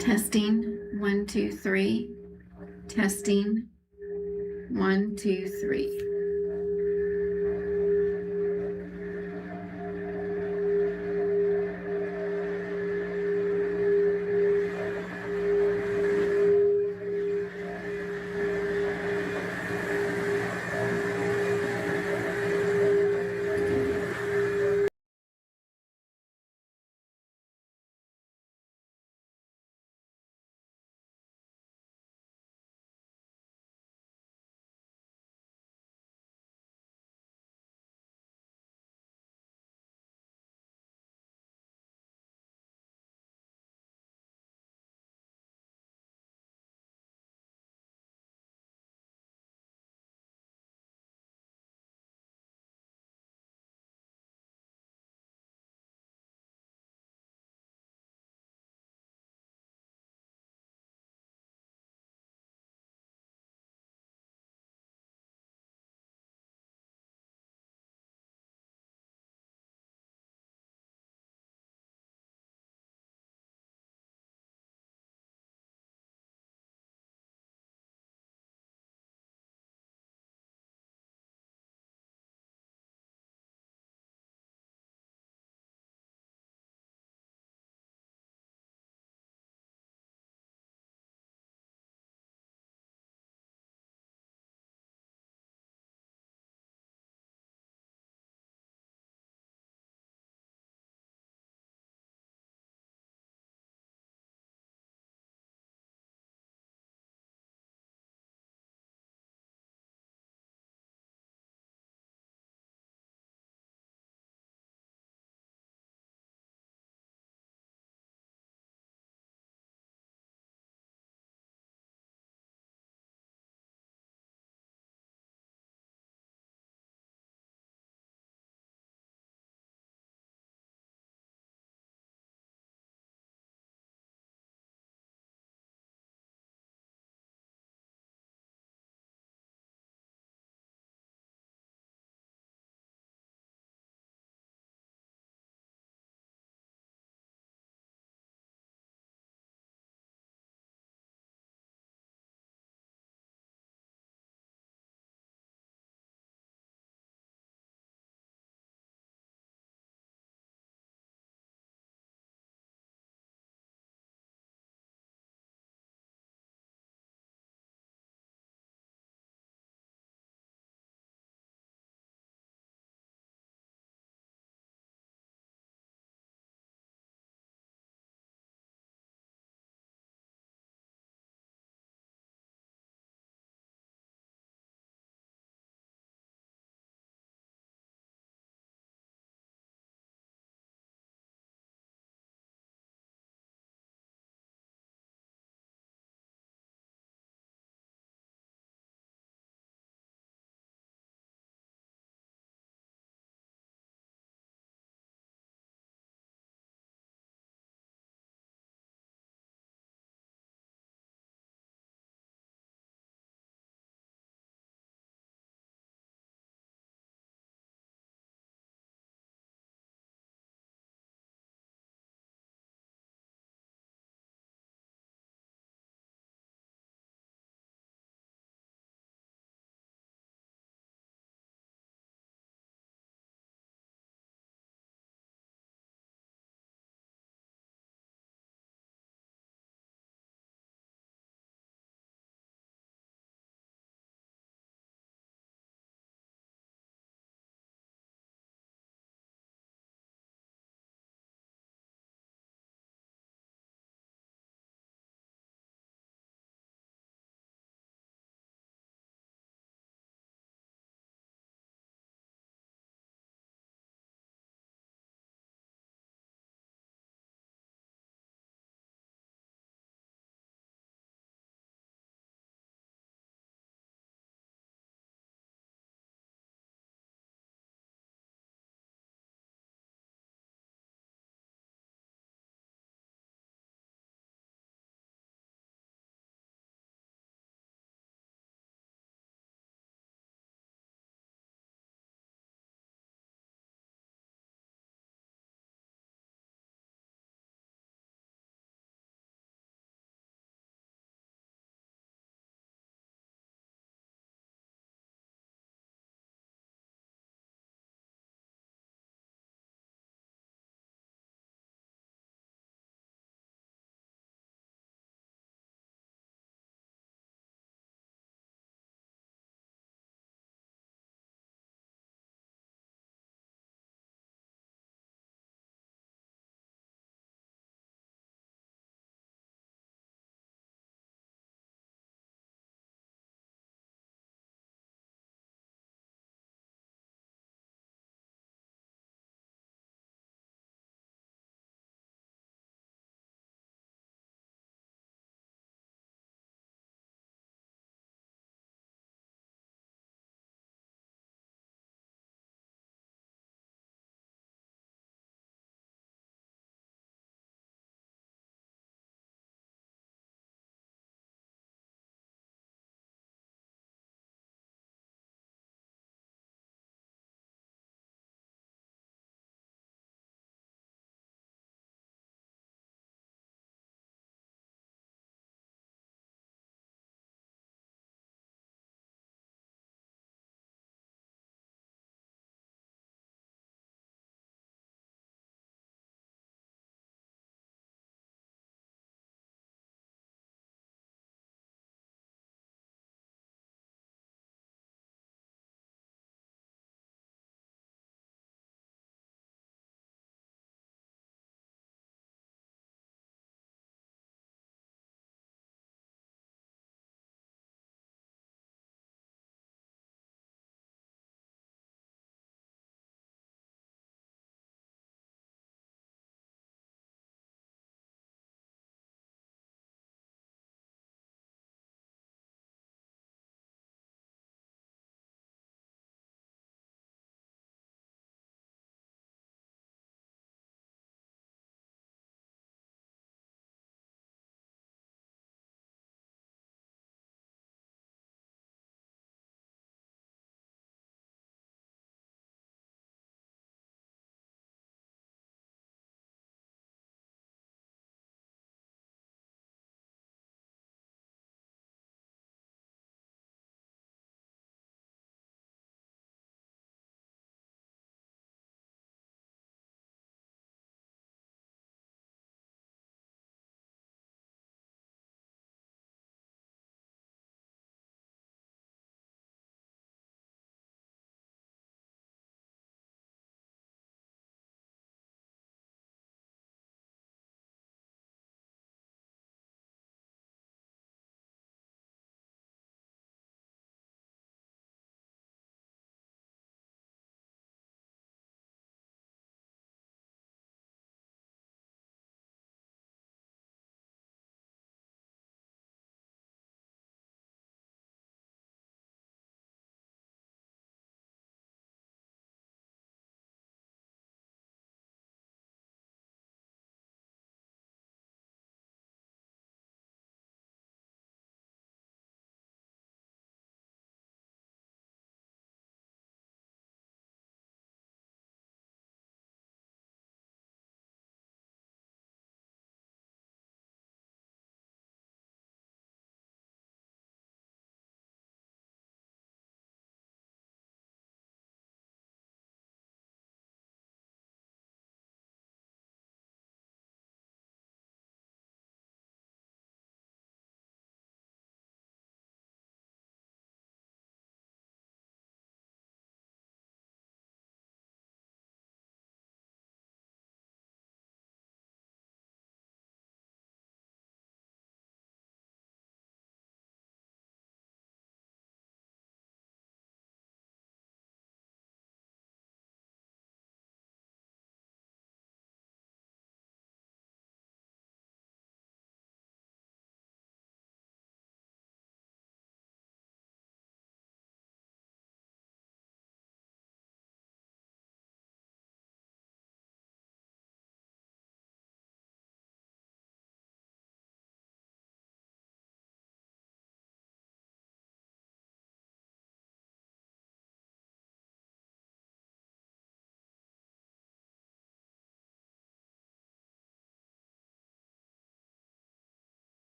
Testing, 1, 2, 3. Testing, 1, 2, 3.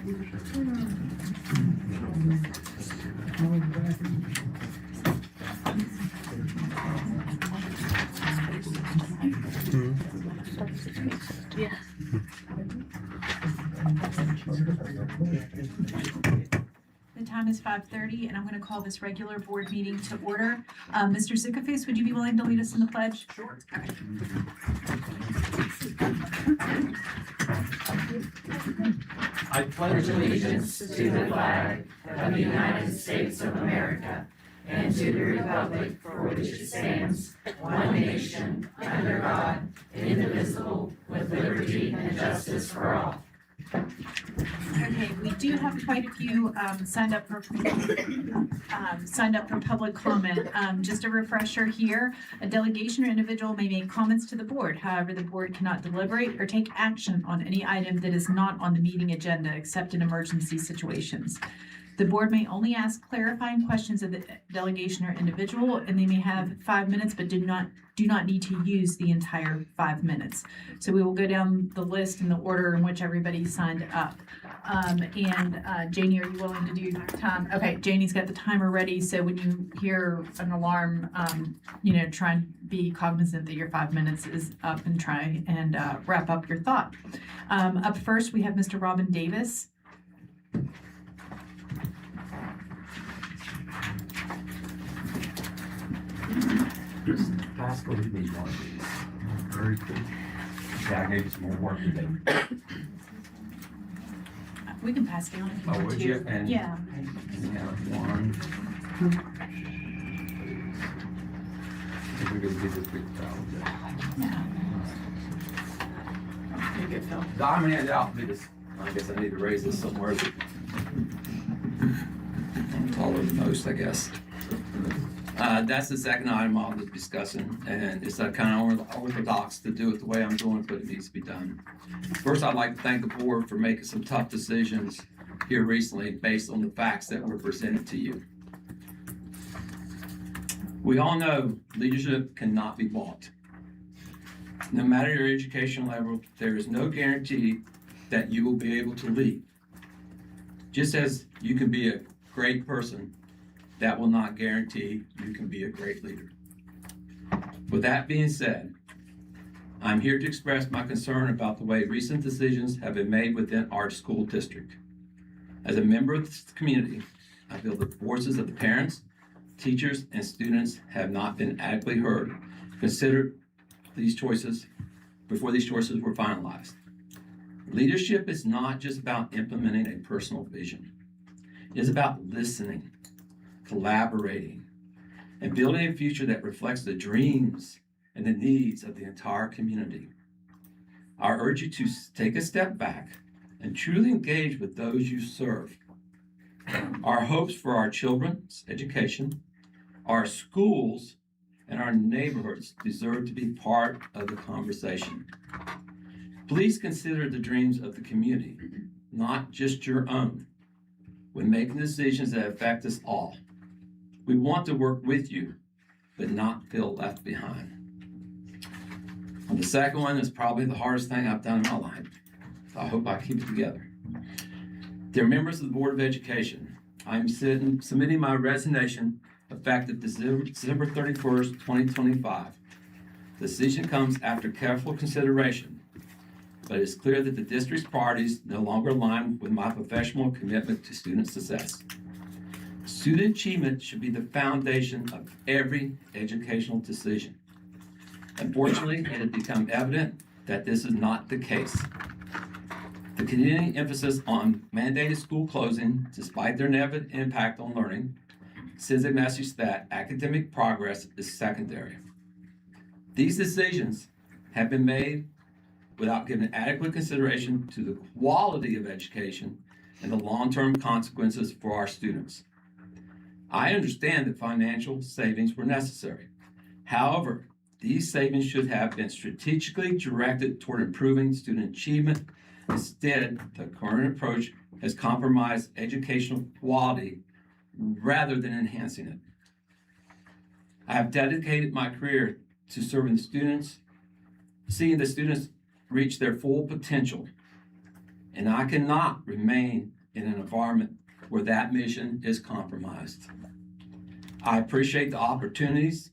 Yeah. The time is 5:30, and I'm going to call this regular board meeting to order. Mr. Zickaface, would you be willing to lead us in the pledge? Sure. I pledge allegiance to the flag of the United States of America and to the republic for which it stands, one nation, under God, indivisible, with liberty and justice for all. Okay, we do have quite a few signed up for public comment. Just a refresher here, a delegation or individual may make comments to the board. However, the board cannot deliberate or take action on any item that is not on the meeting agenda except in emergency situations. The board may only ask clarifying questions of the delegation or individual, and they may have 5 minutes, but do not need to use the entire 5 minutes. So we will go down the list in the order in which everybody signed up. Janie, are you willing to do time? Okay, Janie's got the timer ready, so when you hear an alarm, try and be cognizant that your 5 minutes is up and try and wrap up your thought. Up first, we have Mr. Robin Davis. Pascal, you need one of these. Very cool. Yeah, I gave you some more work to do. We can pass down if you Oh, want would to. you? And- Yeah. One. We're gonna do this big file. Yeah. You're good, Phil. I'm gonna hand it out. I guess I need to raise this somewhere. I'm taller than most, I guess. That's the second item I'll be discussing, and it's kind of orthodox to do it the way I'm doing it, but it needs to be done. First, I'd like to thank the board for making some tough decisions here recently based on the facts that were presented to you. We all know leadership cannot be bought. No matter your educational level, there is no guarantee that you will be able to lead. Just as you can be a great person, that will not guarantee you can be a great leader. With that being said, I'm here to express my concern about the way recent decisions have been made within our school district. As a member of this community, I feel the voices of the parents, teachers, and students have not been adequately heard, considered these choices before these choices were finalized. Leadership is not just about implementing a personal vision. It is about listening, collaborating, and building a future that reflects the dreams and the needs of the entire community. I urge you to take a step back and truly engage with those you serve. Our hopes for our children's education, our schools, and our neighborhoods deserve to be part of the conversation. Please consider the dreams of the community, not just your own, when making decisions that affect us all. We want to work with you, but not feel left behind. And the second one is probably the hardest thing I've done in my life. So I hope I keep it together. Dear members of the Board of Education, I am submitting my resignation effective December 31st, 2025. The decision comes after careful consideration, but it's clear that the district's priorities no longer align with my professional commitment to student success. Student achievement should be the foundation of every educational decision. Unfortunately, it has become evident that this is not the case. The continuing emphasis on mandated school closing, despite their negative impact on learning, sends a message that academic progress is secondary. These decisions have been made without giving adequate consideration to the quality of education and the long-term consequences for our students. I understand that financial savings were necessary. However, these savings should have been strategically directed toward improving student achievement. Instead, the current approach has compromised educational quality rather than enhancing it. I have dedicated my career to serving students, seeing the students reach their full potential, and I cannot remain in an environment where that mission is compromised. I appreciate the opportunities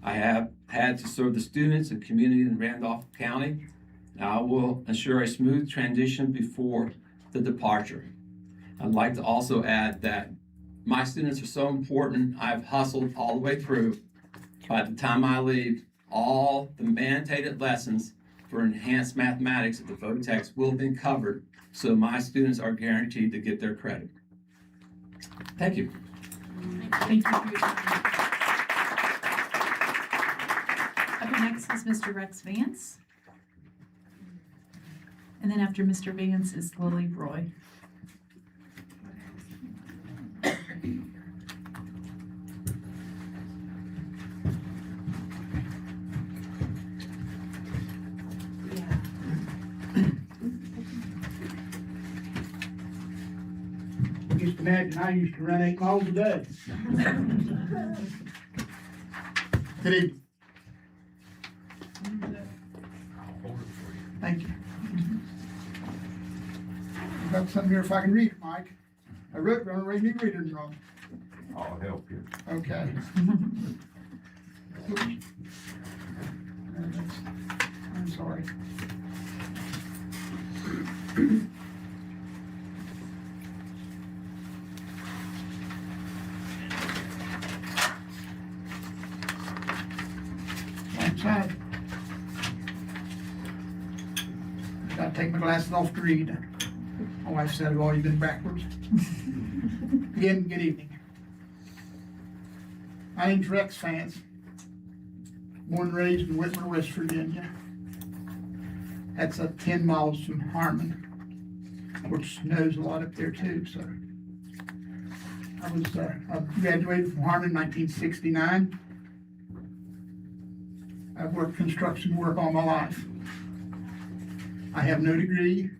I have had to serve the students and community in Randolph County. I will ensure a smooth transition before the departure. I'd like to also add that my students are so important. I've hustled all the way through. By the time I leave, all the mandated lessons for enhanced mathematics at the Votex will have been covered, so my students are guaranteed to get their credit. Thank you. Thank you for your time. Up next is Mr. Rex Vance. And then after Mr. Vance is Lily Roy. Just imagine, I used to run 8 miles a day. Good evening. Thank you. I've got something here if I can read it, Mike. I wrote it, don't read me reading it wrong. I'll help you. Okay. I'm sorry. One side. Gotta take my glasses off to read. My wife said I've always been backwards. Again, good evening. My name's Rex Vance. Born and raised in Whitmer, West Virginia. That's 10 miles from Harmon, which snows a lot up there too, so. I graduated from Harmon in 1969. I've worked construction work all my life. I have no degree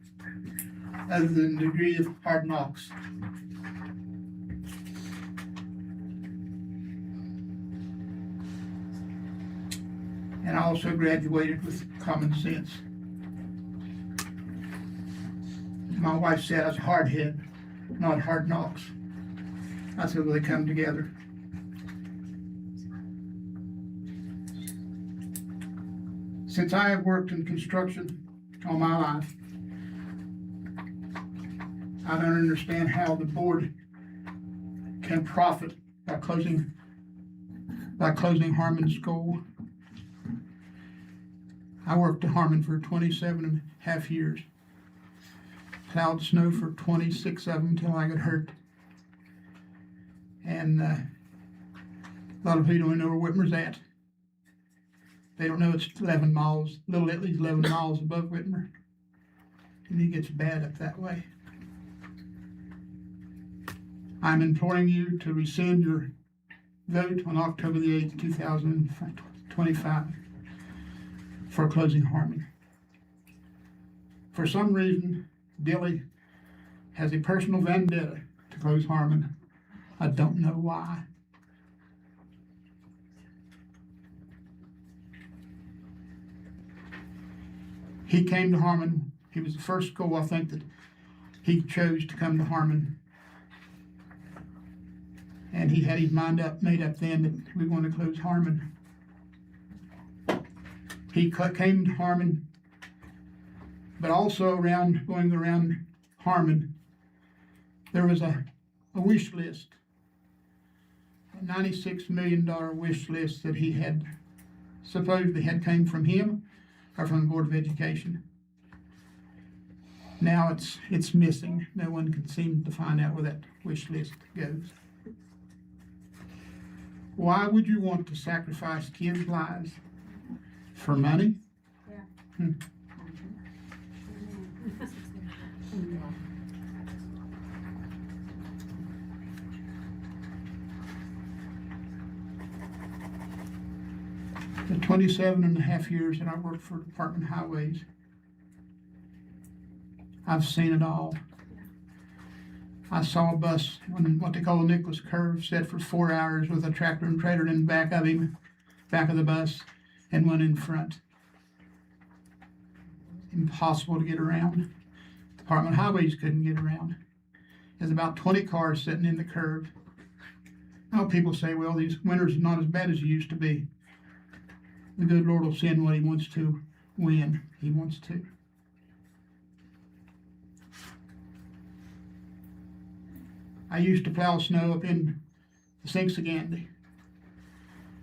other than the degree of hard knocks. And I also graduated with common sense. My wife said I was hard head, not hard knocks. I said, well, they come together. Since I have worked in construction all my life, I don't understand how the board can profit by closing Harmon School. I worked at Harmon for 27 and a half years. Plowed snow for 26 of them until I got hurt. And a lot of people don't know where Whitmer's at. They don't know it's 11 miles, Little Italy's 11 miles above Whitmer. And it gets bad up that way. I'm imploring you to rescind your vote on October the 8th, 2025 for closing Harmon. For some reason, Dilly has a personal vendetta to close Harmon. I don't know why. He came to Harmon. He was the first school, I think, that he chose to come to Harmon. And he had his mind made up then that we were going to close Harmon. He came to Harmon, but also going around Harmon, there was a wish list, a $96 million wish list that he had supposedly had came from him or from the Board of Education. Now it's missing. No one can seem to find out where that wish list goes. Why would you want to sacrifice kids' lives for money? Yeah. The 27 and a half years that I worked for Department of Highways, I've seen it all. I saw a bus, what they call a Nicholas curve, set for 4 hours with a tractor and trailer in the back of him, back of the bus, and one in front. Impossible to get around. Department of Highways couldn't get around. there's about 20 cars sitting in the curb. Now people say, well, these winters are not as bad as they used to be. The good Lord will send what he wants to when he wants to. I used to plow snow up in the Sinks of Gandy.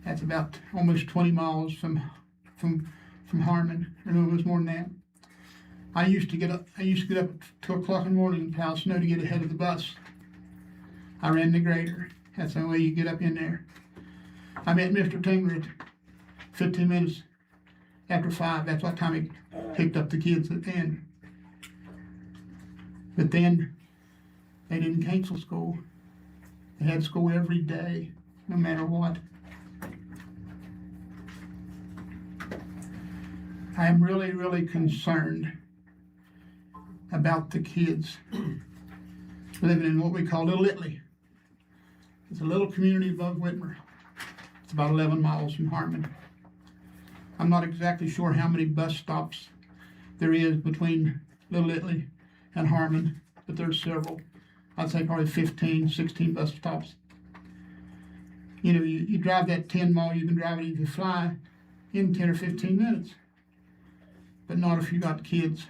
That's about almost 20 miles from Harmon. I know it was more than that. I used to get up at 2 o'clock in the morning and plow snow to get ahead of the bus. I ran the grader. That's the way you get up in there. I met Mr. Tingler at 15 minutes after 5. That's what time he picked up the kids at the end. But then they didn't cancel school. They had school every day, no matter what. I am really, really concerned about the kids living in what we call Little Italy. It's a little community above Whitmer. It's about 11 miles from Harmon. I'm not exactly sure how many bus stops there is between Little Italy and Harmon, but there's several. I'd say probably 15, 16 bus stops. You know, you drive that 10 mile, you can drive it if you fly in 10 or 15 minutes. But not if you got kids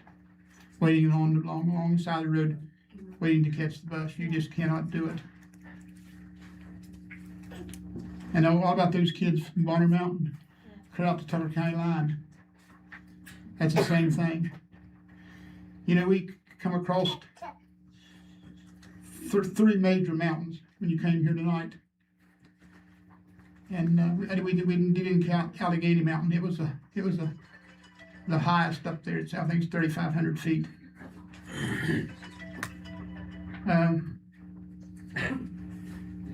waiting on the long side of the road, waiting to catch the bus. You just cannot do it. And what about those kids from Bonner Mountain, clear out the Tucker County line? That's the same thing. You know, we come across 3 major mountains when you came here tonight. And we didn't count Allegheny Mountain. It was the highest up there. I think it's 3,500 feet.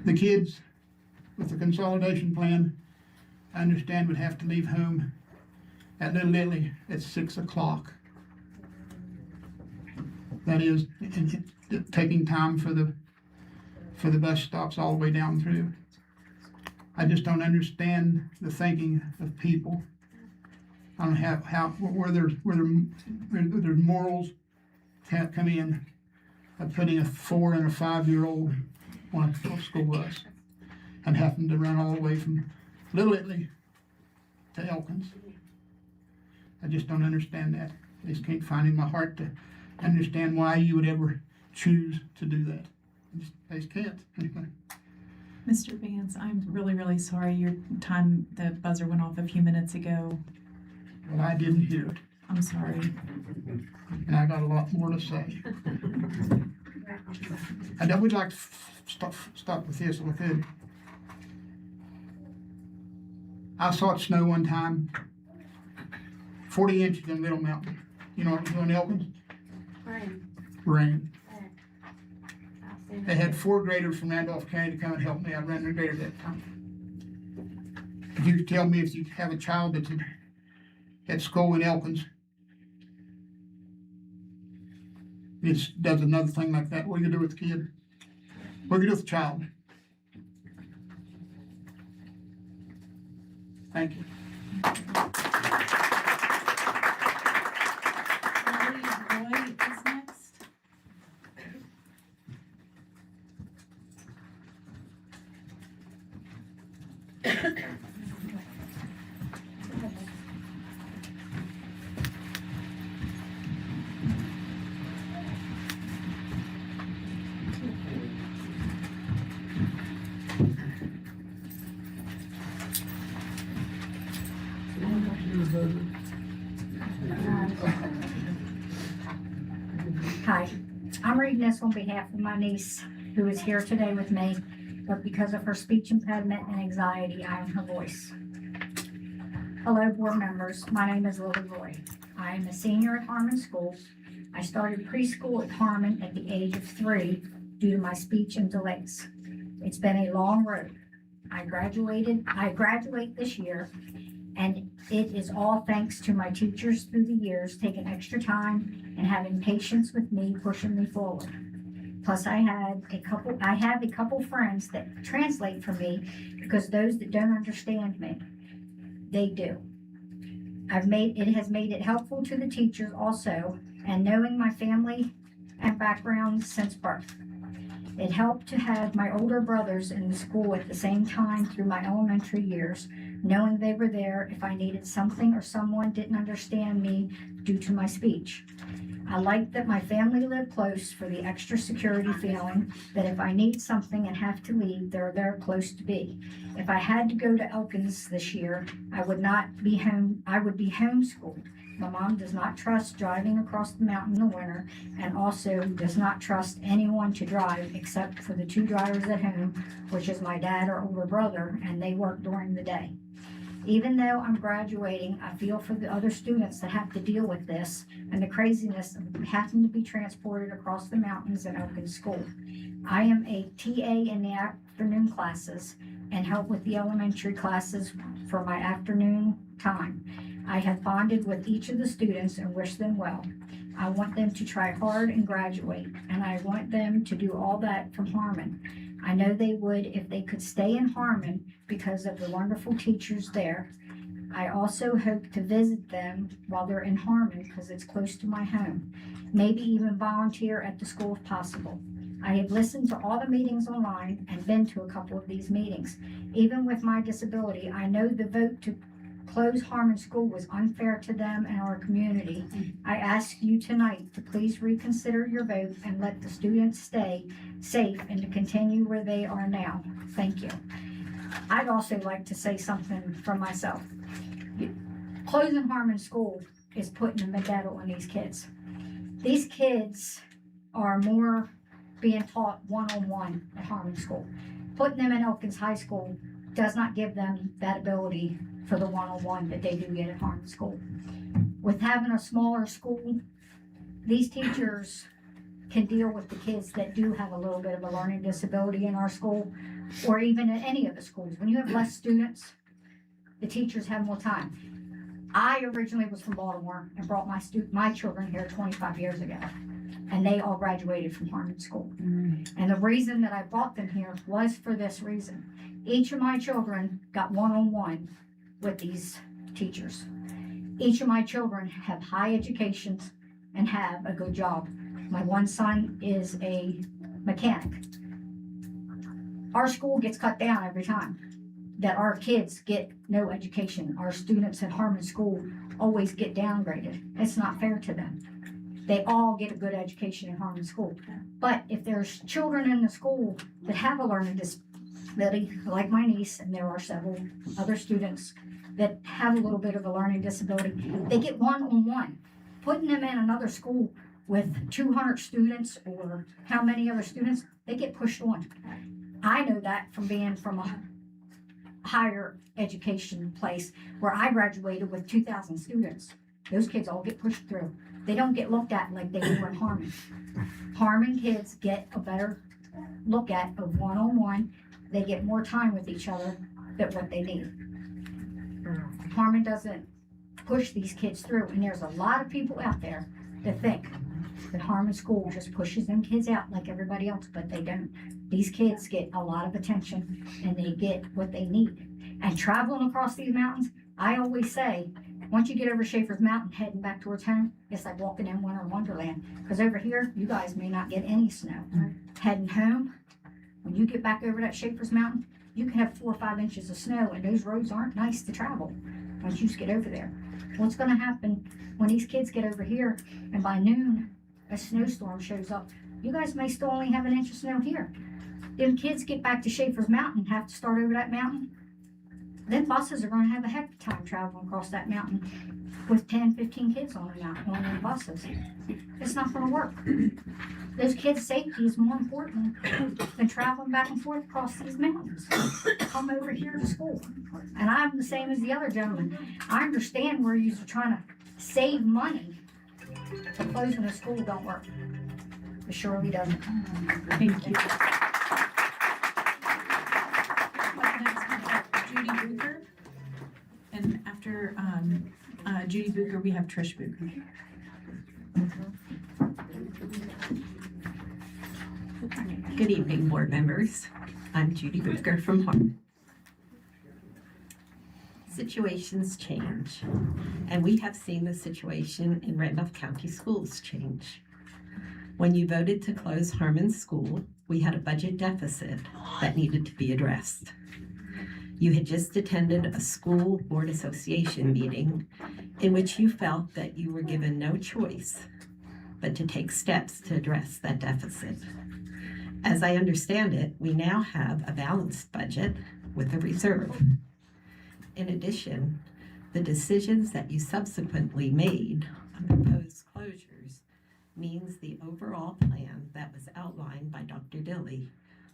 The kids with the consolidation plan, I understand, would have to leave home at Little Italy at 6 o'clock. That is taking time for the bus stops all the way down through. I just don't understand the thinking of people. I don't have where there's morals come in of putting a 4 and a 5-year-old on a school bus and having to run all the way from Little Italy to Elkins. I just don't understand that. I just can't find in my heart to understand why you would ever choose to do that. I just can't. Mr. Vance, I'm really, really sorry. The buzzer went off a few minutes ago. Well, I didn't hear it, I'm sorry. and I got a lot more to say. And I would like to stop with this if I could. I saw it snow one time, 40 inches in Middle Mountain. You know what was doing in Elkins? Rain. They had 4 graders from Randolph County to come and help me. I ran the grader that time. Could you tell me if you have a child that's at school in Elkins, it does another thing like that, what are you gonna do with the kid? What are you gonna do with the child? Thank you. Roy is next. Hi, I'm reading this on behalf of my niece who is here today with me, but because of her speech impediment and anxiety, I am her voice. Hello, board members. My name is Lily Roy. I am a senior at Harmon School. I started preschool at Harmon at the age of 3 due to my speech and delays. It's been a long road. I graduate this year, and it is all thanks to my teachers through the years taking extra time and having patience with me, pushing me forward. Plus, I have a couple friends that translate for me, because those that don't understand me, they do. It has made it helpful to the teachers also, and knowing my family and background since birth. It helped to have my older brothers in the school at the same time through my elementary years, knowing they were there if I needed something or someone didn't understand me due to my speech. I liked that my family lived close for the extra security feeling that if I need something and have to leave, they're there close to be. If I had to go to Elkins this year, I would be homeschooled. My mom does not trust driving across the mountain in the winter and also does not trust anyone to drive except for the 2 drivers at home, which is my dad or older brother, and they work during the day. Even though I'm graduating, I feel for the other students that have to deal with this and the craziness of having to be transported across the mountains in Elkins School. I am a TA in the afternoon classes and help with the elementary classes for my afternoon time. I have bonded with each of the students and wish them well. I want them to try hard and graduate, and I want them to do all that from Harmon. I know they would if they could stay in Harmon because of the wonderful teachers there. I also hope to visit them while they're in Harmon because it's close to my home. Maybe even volunteer at the school if possible. I have listened to all the meetings online and been to a couple of these meetings. Even with my disability, I know the vote to close Harmon School was unfair to them and our community. I ask you tonight to please reconsider your vote and let the students stay safe and to continue where they are now. Thank you. I'd also like to say something from myself. Closing Harmon School is putting a vendetta on these kids. These kids are more being taught one-on-one at Harmon School. Putting them in Elkins High School does not give them that ability for the one-on-one that they do get at Harmon School. With having a smaller school, these teachers can deal with the kids that do have a little bit of a learning disability in our school, or even at any of the schools. When you have less students, the teachers have more time. I originally was from Baltimore and brought my children here 25 years ago, and they all graduated from Harmon School. And the reason that I brought them here was for this reason. Each of my children got one-on-one with these teachers. Each of my children have high educations and have a good job. My one son is a mechanic. Our school gets cut down every time that our kids get no education. Our students at Harmon School always get downgraded. It's not fair to them. They all get a good education in Harmon School. But if there's children in the school that have a learning disability, like my niece, and there are several other students that have a little bit of a learning disability, they get one-on-one. Putting them in another school with 200 students or how many other students, they get pushed on. I know that from being from a higher education place where I graduated with 2,000 students. Those kids all get pushed through. They don't get looked at like they do in Harmon. Harmon kids get a better look at of one-on-one. They get more time with each other than what they need. Harmon doesn't push these kids through, and there's a lot of people out there that think that Harmon School just pushes them kids out like everybody else, but they don't. These kids get a lot of attention and they get what they need. And traveling across these mountains, I always say, once you get over Schaefer's Mountain heading back towards home, it's like walking in winter wonderland. Because over here, you guys may not get any snow. Heading home, when you get back over that Schaefer's Mountain, you can have 4 or 5 inches of snow, and those roads aren't nice to travel once you get over there. What's going to happen when these kids get over here and by noon a snowstorm shows up? You guys may still only have 1 inch of snow here. Them kids get back to Schaefer's Mountain and have to start over that mountain. Then buses are going to have a heck of a time traveling across that mountain with 10, 15 kids on the buses. It's not going to work. Those kids' safety is more important than traveling back and forth across these mountains. Come over here to school. And I'm the same as the other gentleman. I understand where you're trying to save money, but closing a school don't work. It surely doesn't. Thank you. Judy Booker. And after Judy Booker, we have Trish Booker. Good evening, board members. I'm Judy Booker from Harmon. Situations change, and we have seen the situation in Randolph County schools change. When you voted to close Harmon School, we had a budget deficit that needed to be addressed. You had just attended a school board association meeting in which you felt that you were given no choice but to take steps to address that deficit. As I understand it, we now have a balanced budget with a reserve. In addition, the decisions that you subsequently made on proposed closures means the overall plan that was outlined by Dr. Dilly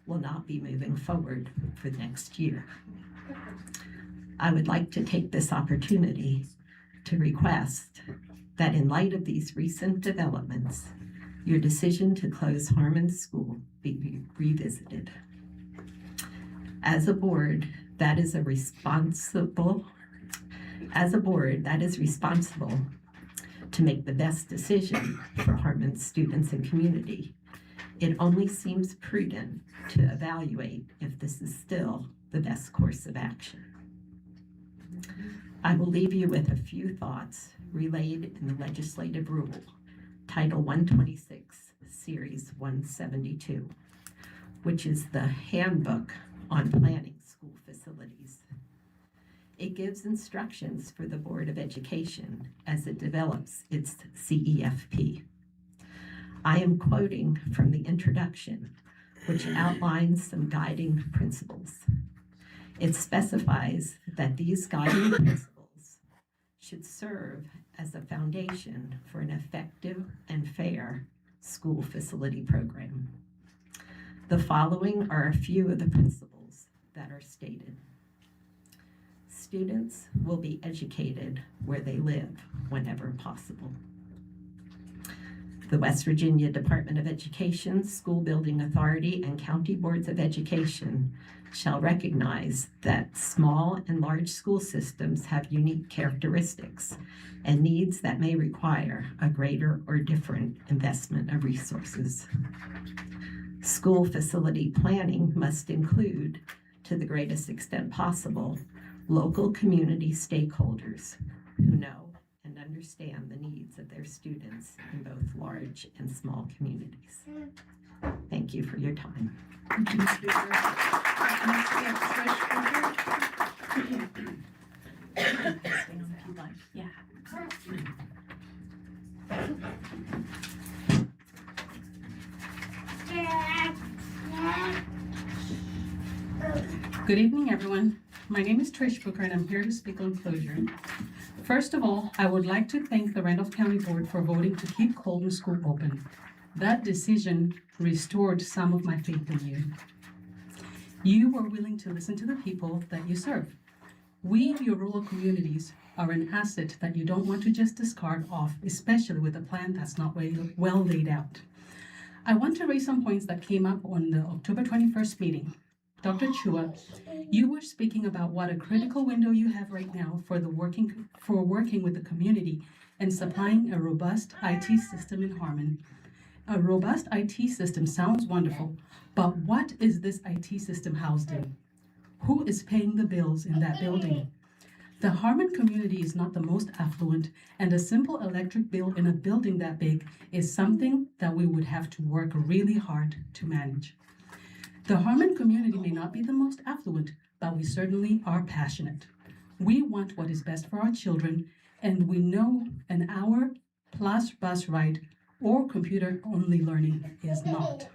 will not be moving forward for next year. I would like to take this opportunity to request that in light of these recent developments, your decision to close Harmon School be revisited. As a board, that is responsible to make the best decision for Harmon's students and community. It only seems prudent to evaluate if this is still the best course of action. I will leave you with a few thoughts relayed in the legislative rule, Title 126, Series 172, which is the handbook on planning school facilities. It gives instructions for the Board of Education as it develops its CEFP. I am quoting from the introduction, which outlines some guiding principles. It specifies that these guiding principles should serve as a foundation for an effective and fair school facility program. The following are a few of the principles that are stated. Students will be educated where they live whenever possible. The West Virginia Department of Education, School Building Authority, and County Boards of Education shall recognize that small and large school systems have unique characteristics and needs that may require a greater or different investment of resources. School facility planning must include, to the greatest extent possible, local community stakeholders who know and understand the needs of their students in both large and small communities. Thank you for your time. Thank you, Ms. Booker. Next, we have Trish Booker. Stay on if you'd like. Yeah. Good evening, everyone. My name is Trish Booker, and I'm here to speak on closure. First of all, I would like to thank the Randolph County Board for voting to keep Colton School open. That decision restored some of my faith in you. You were willing to listen to the people that you serve. We, your rural communities, are an asset that you don't want to just discard off, especially with a plan that's not well laid out. I want to raise some points that came up on the October 21st meeting. Dr. Chua, you were speaking about what a critical window you have right now for working with the community and supplying a robust IT system in Harmon. A robust IT system sounds wonderful, but what is this IT system housed in? Who is paying the bills in that building? The Harmon community is not the most affluent, and a simple electric bill in a building that big is something that we would have to work really hard to manage. The Harmon community may not be the most affluent, but we certainly are passionate. We want what is best for our children, and we know an hour plus bus ride or computer-only learning is not.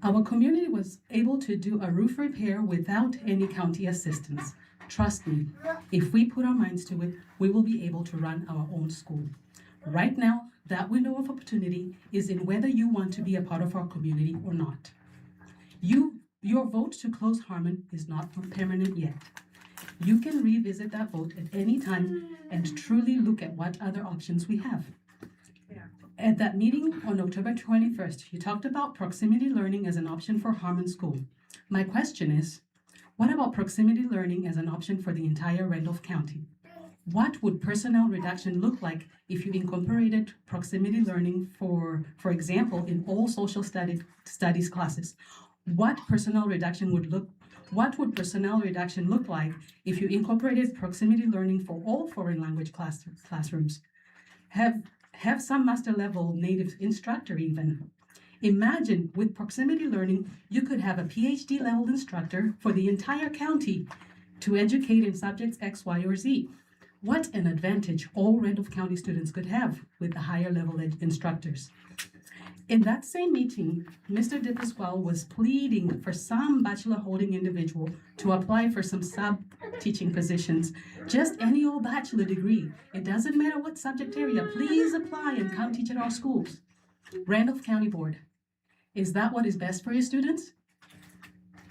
Our community was able to do a roof repair without any county assistance. Trust me, if we put our minds to it, we will be able to run our own school. Right now, that window of opportunity is in whether you want to be a part of our community or not. Your vote to close Harmon is not permanent yet. You can revisit that vote at any time and truly look at what other options we have. At that meeting on October 21st, you talked about proximity learning as an option for Harmon School. My question is, what about proximity learning as an option for the entire Randolph County? What would personnel reduction look like if you incorporated proximity learning, for example, in all social studies classes? What would personnel reduction look like if you incorporated proximity learning for all foreign language classrooms? have some master level native instructor even. Imagine with proximity learning, you could have a PhD level instructor for the entire county to educate in subjects X, Y, or Z. What an advantage all Randolph County students could have with the higher level instructors. In that same meeting, Mr. DePasquale was pleading for some bachelor holding individual to apply for some sub-teaching positions, just any old bachelor degree. It doesn't matter what subject area, please apply and come teach at our schools. Randolph County Board, is that what is best for your students?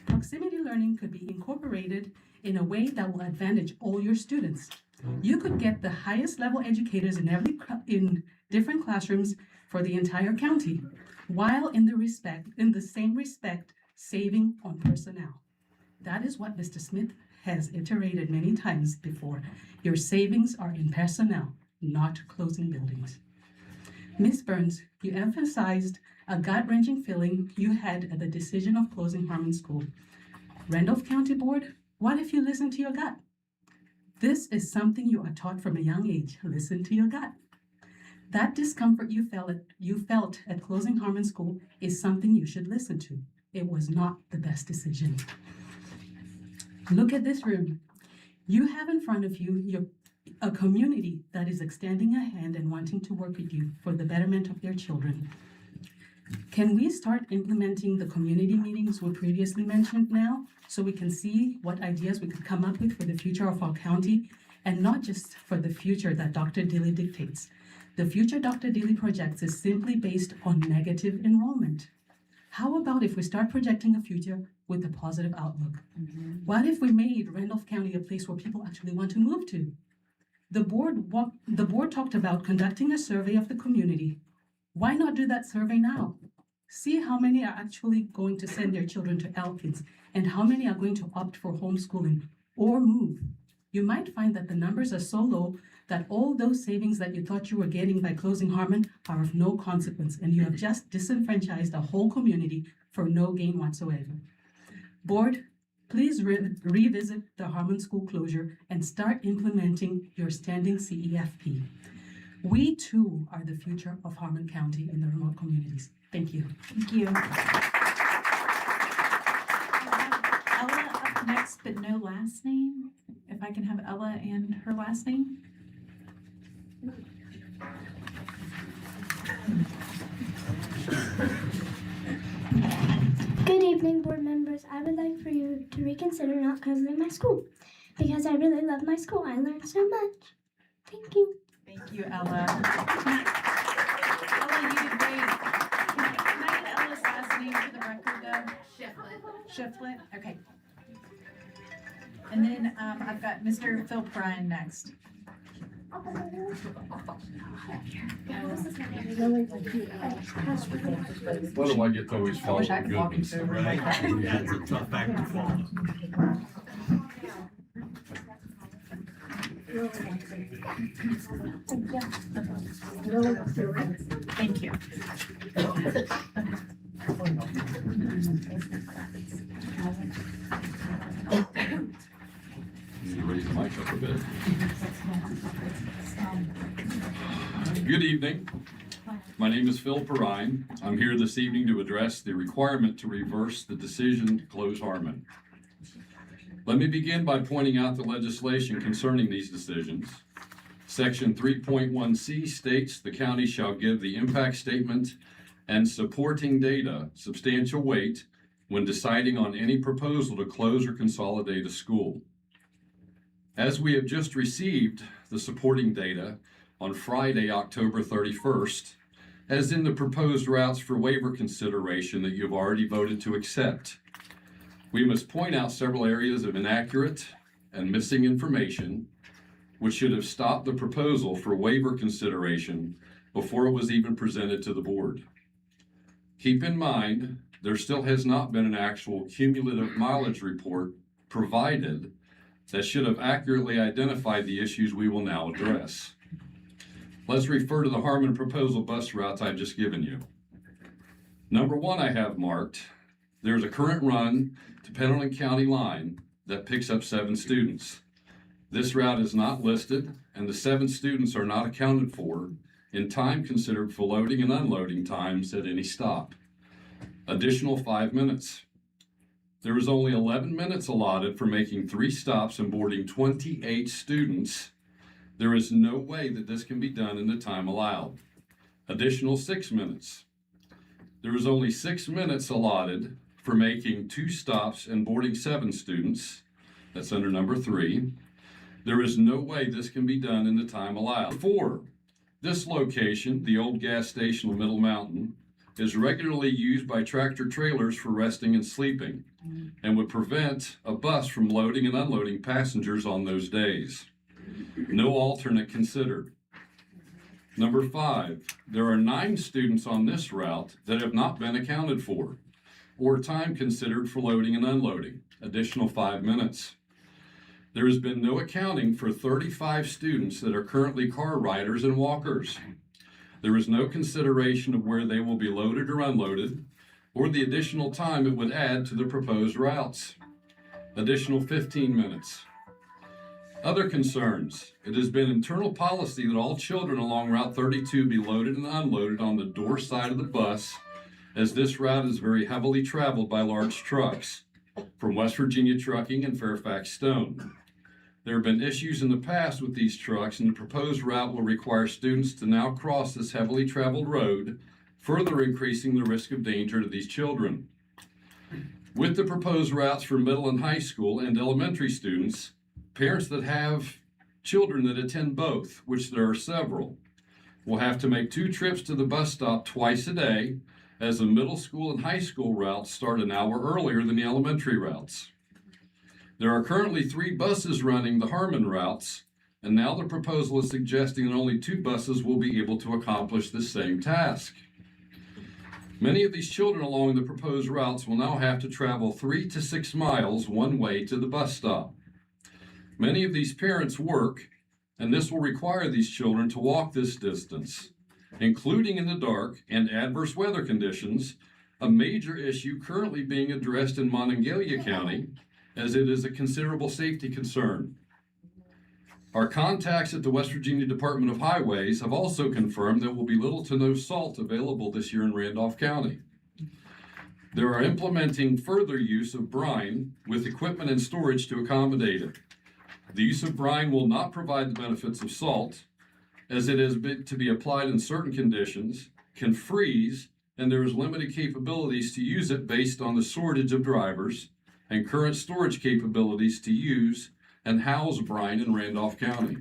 Proximity learning could be incorporated in a way that will advantage all your students. You could get the highest level educators in different classrooms for the entire county, while in the same respect, saving on personnel. That is what Mr. Smith has iterated many times before. Your savings are in personnel, not closing buildings. Ms. Burns, you emphasized a gut-wrenching feeling you had at the decision of closing Harmon School. Randolph County Board, what if you listen to your gut? This is something you are taught from a young age. Listen to your gut. That discomfort you felt at closing Harmon School is something you should listen to. It was not the best decision. Look at this room. You have in front of you a community that is extending a hand and wanting to work with you for the betterment of their children. Can we start implementing the community meetings we previously mentioned now, so we can see what ideas we could come up with for the future of our county, and not just for the future that Dr. Dilly dictates? The future Dr. Dilly projects is simply based on negative enrollment. How about if we start projecting a future with a positive outlook? What if we made Randolph County a place where people actually want to move to? The board talked about conducting a survey of the community. Why not do that survey now? See how many are actually going to send their children to Elkins and how many are going to opt for homeschooling or move. You might find that the numbers are so low that all those savings that you thought you were getting by closing Harmon are of no consequence, and you have just disenfranchised a whole community for no gain whatsoever. Board, please revisit the Harmon School closure and start implementing your standing CEFP. We too are the future of Harmon County and the remote communities. Thank you. Thank you. Ella up next, but no last name. If I can have Ella and her last name. Good evening, board members. I would like for you to reconsider not closing my school because I really love my school. I learned so much. Thank you. Thank you, Ella. Ella, you did great. Can I get Ella's last name for the record, though? Shiflett. Okay. And then I've got Mr. Phil Bryan next. What do I get to always follow the good ones, right? That's a tough act to follow. Thank you. Need to raise the mic up a bit. Good evening. My name is Phil Perrine. I'm here this evening to address the requirement to reverse the decision to close Harmon. Let me begin by pointing out the legislation concerning these decisions. Section 3.1C states the county shall give the impact statement and supporting data substantial weight when deciding on any proposal to close or consolidate a school. As we have just received the supporting data on Friday, October 31st, as in the proposed routes for waiver consideration that you have already voted to accept, we must point out several areas of inaccurate and missing information which should have stopped the proposal for waiver consideration before it was even presented to the board. Keep in mind, there still has not been an actual cumulative mileage report provided that should have accurately identified the issues we will now address. Let's refer to the Harmon proposal bus routes I've just given you. Number one I have marked, there's a current run to Pendleton County line that picks up 7 students. This route is not listed and the 7 students are not accounted for in time considered for loading and unloading times at any stop. Additional 5 minutes. There is only 11 minutes allotted for making 3 stops and boarding 28 students. There is no way that this can be done in the time allowed. Additional 6 minutes. There is only 6 minutes allotted for making 2 stops and boarding 7 students. That's under number 3. There is no way this can be done in the time allowed. 4. This location, the old gas station on Middle Mountain, is regularly used by tractor trailers for resting and sleeping and would prevent a bus from loading and unloading passengers on those days. No alternate considered. Number 5, there are 9 students on this route that have not been accounted for or time considered for loading and unloading, additional 5 minutes. There has been no accounting for 35 students that are currently car riders and walkers. There is no consideration of where they will be loaded or unloaded, or the additional time it would add to the proposed routes. Additional 15 minutes. Other concerns. It has been internal policy that all children along Route 32 be loaded and unloaded on the door side of the bus, as this route is very heavily traveled by large trucks from West Virginia Trucking and Fairfax Stone. There have been issues in the past with these trucks, and the proposed route will require students to now cross this heavily traveled road, further increasing the risk of danger to these children. With the proposed routes for middle and high school and elementary students, parents that have children that attend both, which there are several, will have to make 2 trips to the bus stop twice a day, as the middle school and high school routes start an hour earlier than the elementary routes. There are currently 3 buses running the Harmon routes, and now the proposal is suggesting that only 2 buses will be able to accomplish the same task. Many of these children along the proposed routes will now have to travel 3 to 6 miles one way to the bus stop. Many of these parents work, and this will require these children to walk this distance, including in the dark and adverse weather conditions, a major issue currently being addressed in Monongalia County, as it is a considerable safety concern. Our contacts at the West Virginia Department of Highways have also confirmed there will be little to no salt available this year in Randolph County. They are implementing further use of brine with equipment and storage to accommodate it. The use of brine will not provide the benefits of salt, as it is to be applied in certain conditions, can freeze, and there is limited capabilities to use it based on the shortage of drivers and current storage capabilities to use and house brine in Randolph County.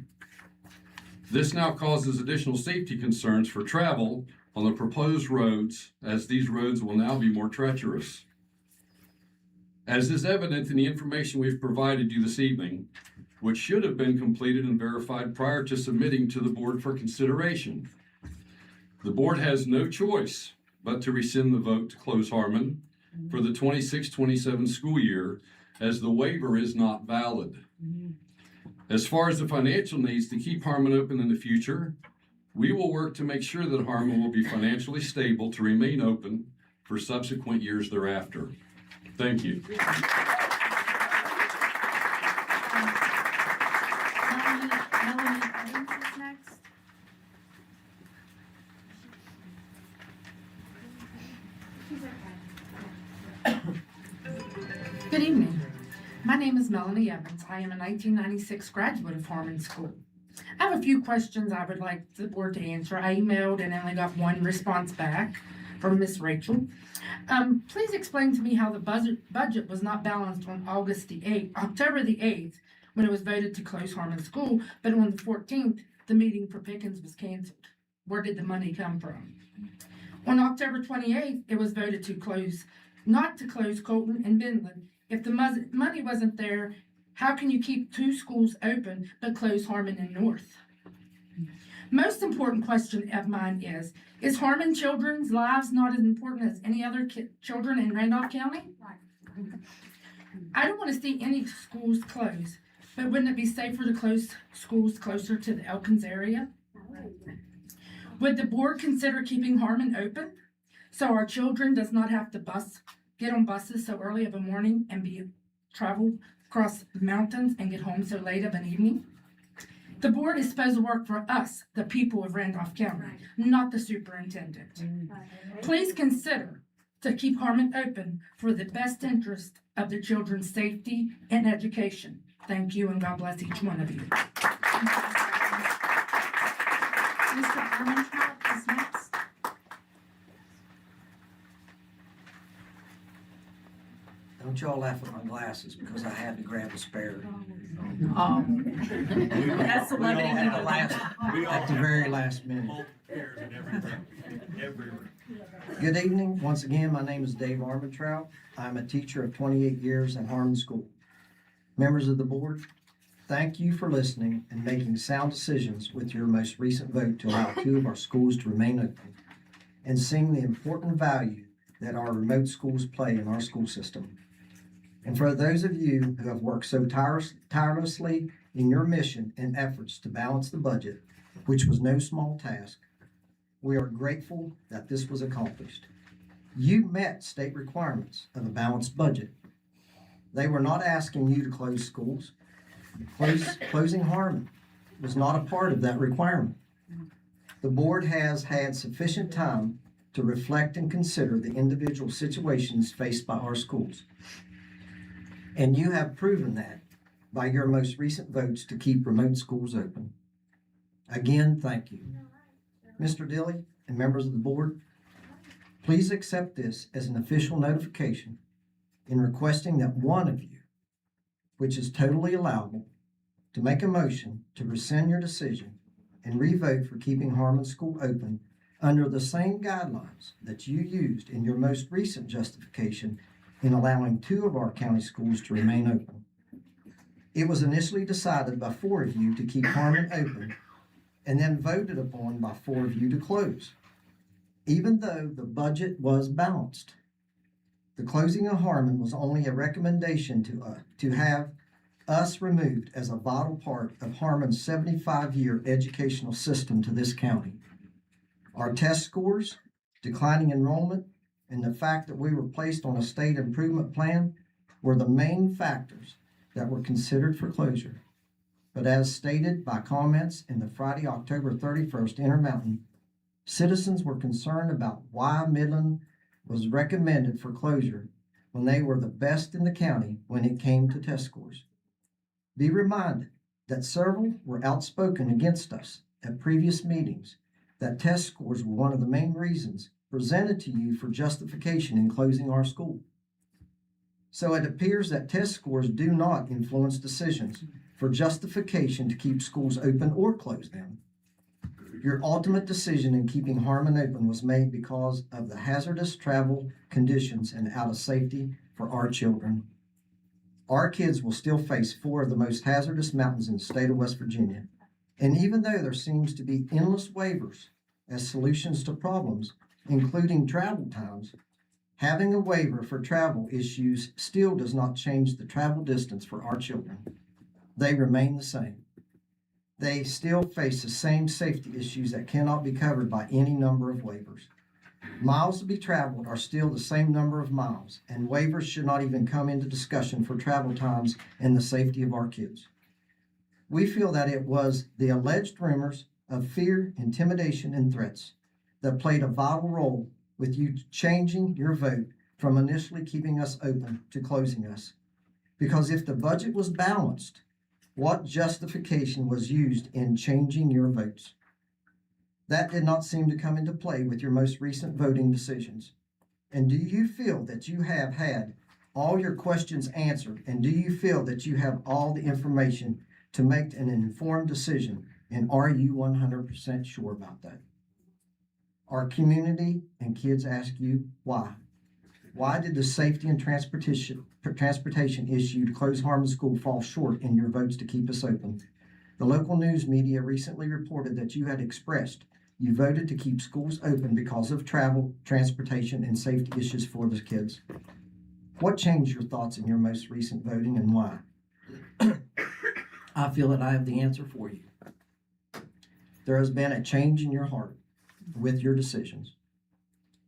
This now causes additional safety concerns for travel on the proposed roads, as these roads will now be more treacherous. As is evident in the information we've provided you this evening, which should have been completed and verified prior to submitting to the board for consideration, the board has no choice but to rescind the vote to close Harmon for the 26-27 school year, as the waiver is not valid. As far as the financial needs to keep Harmon open in the future, we will work to make sure that Harmon will be financially stable to remain open for subsequent years thereafter. Thank you. Melanie Evans is next. Good evening. My name is Melanie Evans. I am a 1996 graduate of Harmon School. I have a few questions I would like the board to answer. I emailed and only got one response back from Miss Rachel. Please explain to me how the budget was not balanced on October the 8th, when it was voted to close Harmon School, but on the 14th, the meeting for Pickens was canceled. Where did the money come from? On October 28th, it was voted to close, not to close Colton and Bindlin. If the money wasn't there, how can you keep 2 schools open but close Harmon and North? Most important question of mine is Harmon children's lives not as important as any other children in Randolph County? I don't want to see any schools close, but wouldn't it be safer to close schools closer to the Elkins area? Would the board consider keeping Harmon open so our children does not have to get on buses so early of a morning and travel across the mountains and get home so late of an evening? The board is supposed to work for us, the people of Randolph County, not the superintendent. Please consider to keep Harmon open for the best interest of the children's safety and education. Thank you, and God bless each one of you. Mr. Armentrout is next. Don't y'all laugh at my glasses because I had to grab a spare. That's the limiting At the you. last, at the very last minute. Good evening. Once again, my name is Dave Armentrout. I'm a teacher of 28 years at Harmon School. Members of the board, thank you for listening and making sound decisions with your most recent vote to allow 2 of our schools to remain open and seeing the important value that our remote schools play in our school system. And for those of you who have worked so tirelessly in your mission and efforts to balance the budget, which was no small task, we are grateful that this was accomplished. You met state requirements of a balanced budget. They were not asking you to close schools. Closing Harmon was not a part of that requirement. The board has had sufficient time to reflect and consider the individual situations faced by our schools. And you have proven that by your most recent votes to keep remote schools open. Again, thank you. Mr. Dilly and members of the board, please accept this as an official notification in requesting that one of you, which is totally allowable, to make a motion to rescind your decision and revote for keeping Harmon School open under the same guidelines that you used in your most recent justification in allowing 2 of our county schools to remain open. It was initially decided by 4 of you to keep Harmon open and then voted upon by 4 of you to close, even though the budget was balanced. The closing of Harmon was only a recommendation to have us removed as a vital part of Harmon's 75-year educational system to this county. Our test scores, declining enrollment, and the fact that we were placed on a state improvement plan were the main factors that were considered for closure. But as stated by comments in the Friday, October 31st Intermountain, citizens were concerned about why Midland was recommended for closure when they were the best in the county when it came to test scores. Be reminded that several were outspoken against us at previous meetings that test scores were one of the main reasons presented to you for justification in closing our school. So it appears that test scores do not influence decisions for justification to keep schools open or close them. Your ultimate decision in keeping Harmon open was made because of the hazardous travel conditions and out of safety for our children. Our kids will still face 4 of the most hazardous mountains in the state of West Virginia. And even though there seems to be endless waivers as solutions to problems, including travel times, having a waiver for travel issues still does not change the travel distance for our children. They remain the same. They still face the same safety issues that cannot be covered by any number of waivers. Miles to be traveled are still the same number of miles, and waivers should not even come into discussion for travel times and the safety of our kids. We feel that it was the alleged rumors of fear, intimidation, and threats that played a vital role with you changing your vote from initially keeping us open to closing us. Because if the budget was balanced, what justification was used in changing your votes? That did not seem to come into play with your most recent voting decisions. And do you feel that you have had all your questions answered? And do you feel that you have all the information to make an informed decision? And are you 100% sure about that? Our community and kids ask you why. Why did the safety and transportation issue to close Harmon School fall short in your votes to keep us open? The local news media recently reported that you had expressed you voted to keep schools open because of travel, transportation, and safety issues for the kids. What changed your thoughts in your most recent voting and why? I feel that I have the answer for you. There has been a change in your heart with your decisions.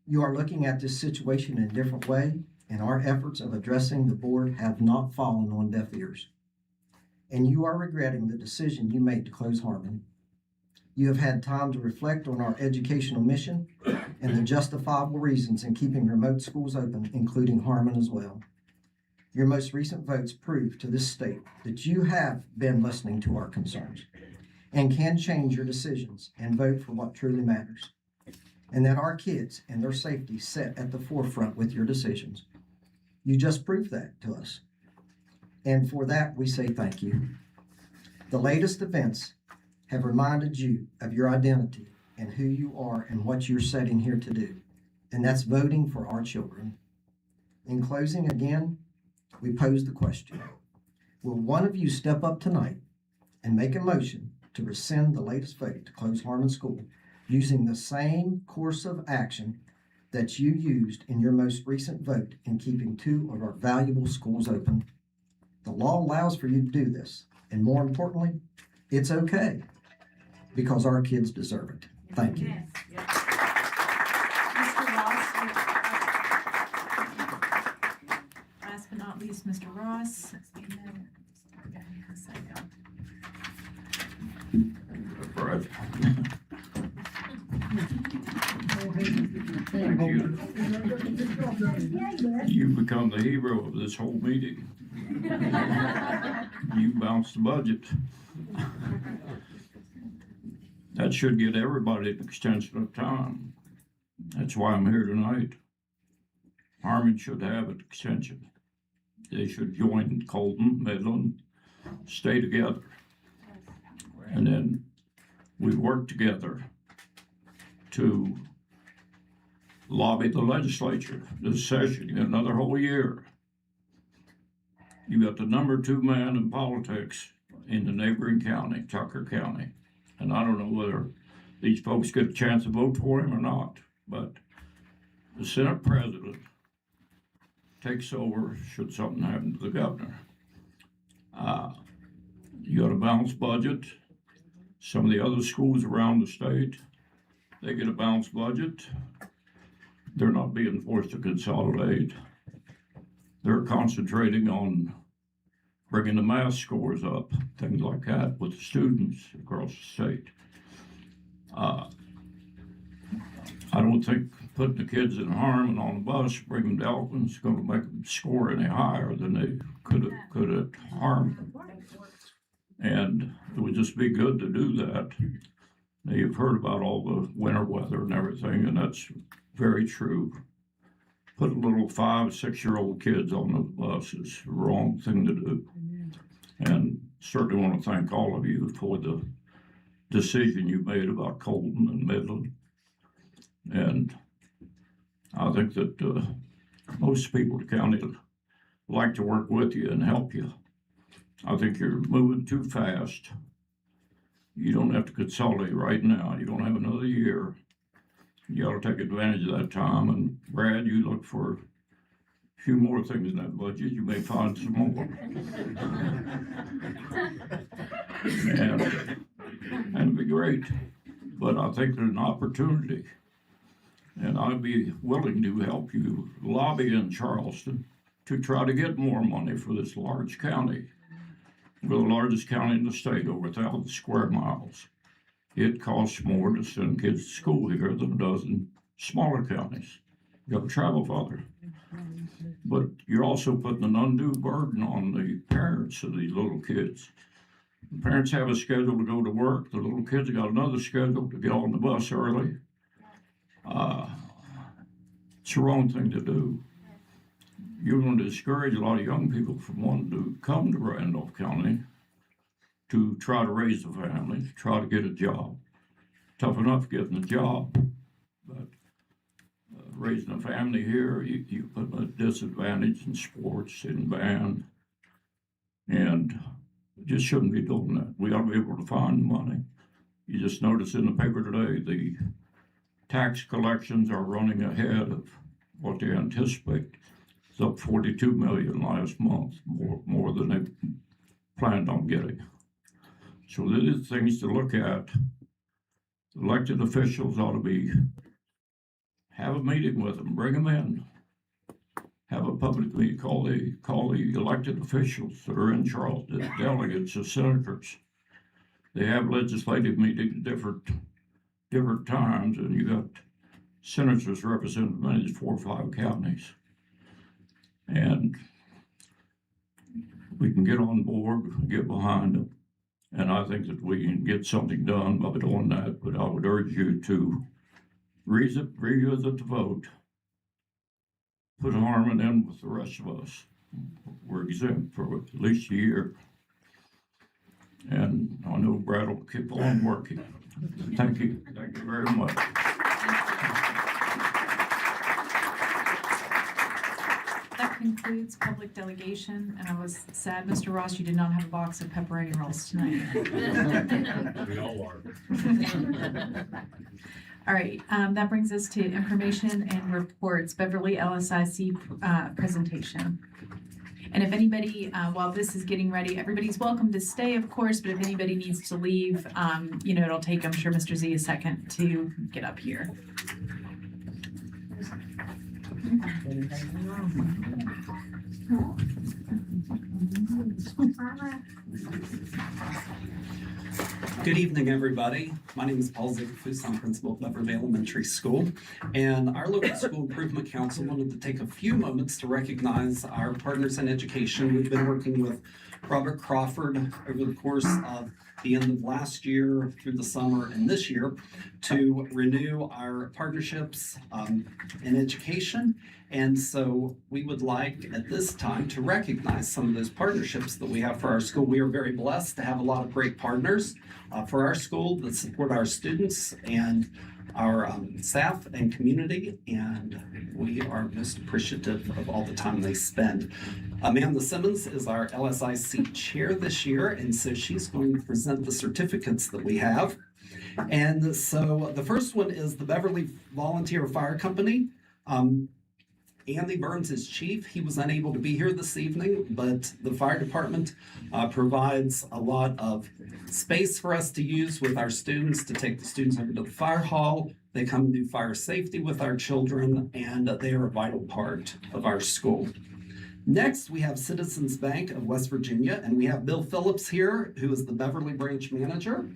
You are looking at this situation in a different way, and our efforts of addressing the board have not fallen on deaf ears. and you are regretting the decision you made to close Harmon. You have had time to reflect on our educational mission and the justifiable reasons in keeping remote schools open, including Harmon as well. Your most recent votes prove to this state that you have been listening to our concerns and can change your decisions and vote for what truly matters, and that our kids and their safety set at the forefront with your decisions. You just proved that to us, and for that we say thank you. The latest events have reminded you of your identity and who you are and what you're setting here to do, and that's voting for our children. In closing, again, we pose the question: will one of you step up tonight and make a motion to rescind the latest vote to close Harmon School using the same course of action that you used in your most recent vote in keeping two of our valuable schools open? The law allows for you to do this, and more importantly, it's okay, because our kids deserve it. Thank you. Mr. Ross. Last but not least, Mr. Ross. Right. You become the hero of this whole meeting. You bounced the budget. That should get everybody an extension of time. That's why I'm here tonight. Harmon should have an extension. They should join Colton, Midland, stay together. And then we work together to lobby the legislature this session. You got another whole year. You got the number 2 man in politics in the neighboring county, Tucker County. And I don't know whether these folks get a chance to vote for him or not, but the Senate president takes over should something happen to the governor. You got a balanced budget. Some of the other schools around the state, they get a balanced budget. They're not being forced to consolidate. They're concentrating on bringing the math scores up, things like that, with the students across the state. I don't think putting the kids in Harmon on a bus, bring them to Elkton, is going to make them score any higher than they could at Harmon. And it would just be good to do that. Now, you've heard about all the winter weather and everything, and that's very true. Put little 5-6-year-old kids on the bus is the wrong thing to do. And certainly want to thank all of you for the decision you made about Colton and Midland. And I think that most people in the county like to work with you and help you. I think you're moving too fast. You don't have to consolidate right now. You don't have another year. You ought to take advantage of that time. And Brad, you look for a few more things in that budget. You may find some more. and it'd be great. But I think there's an opportunity. And I'd be willing to help you lobby in Charleston to try to get more money for this large county. We're the largest county in the state, over 1,000 square miles. It costs more to send kids to school here than it does in smaller counties. You got to travel farther. But you're also putting an undue burden on the parents of these little kids. The parents have a schedule to go to work. The little kids have got another schedule to get on the bus early. It's the wrong thing to do. You're going to discourage a lot of young people from wanting to come to Randolph County to try to raise a family, to try to get a job. Tough enough getting a job, but raising a family here, you put them at a disadvantage in sports, in band, and just shouldn't be doing that. We ought to be able to find money. You just notice in the paper today, the tax collections are running ahead of what they anticipate. It's up 42 million last month, more than they planned on getting. So these are things to look at. Elected officials ought to have a meeting with them, bring them in, have a publicly call the elected officials that are in Charles, the delegates, the senators. They have legislative meetings at different times, and you got senators representing many 4 or 5 counties. And we can get on board, get behind them. And I think that we can get something done by doing that, but I would urge you to revisit the vote. Put Harmon in with the rest of us. We're exempt for at least a year. And I know Brad will keep on working. Thank you. Thank you very much. That concludes public delegation, and I was sad, Mr. Ross, you did not have a box of pepperoni rolls tonight. We all are. All right, that brings us to information and reports, Beverly LSIC presentation. And if anybody, while this is getting ready, everybody's welcome to stay, of course, but if anybody needs to leave, it'll take, I'm sure, Mr. Z a second to get up here. Good evening, everybody. My name is Paul Zigafus. I'm principal of Beverly Elementary School. And our local school improvement council wanted to take a few moments to recognize our partners in education. We've been working with Robert Crawford over the course of the end of last year through the summer and this year to renew our partnerships in education. And so we would like at this time to recognize some of those partnerships that we have for our school. We are very blessed to have a lot of great partners for our school that support our students and our staff and community, and we are most appreciative of all the time they spend. Amanda Simmons is our LSIC chair this year, and so she's going to present the certificates that we have. And so the first one is the Beverly Volunteer Fire Company. Andy Burns is chief. He was unable to be here this evening, but the fire department provides a lot of space for us to use with our students, to take the students over to the fire hall. They come and do fire safety with our children, and they are a vital part of our school. Next, we have Citizens Bank of West Virginia, and we have Bill Phillips here, who is the Beverly branch manager.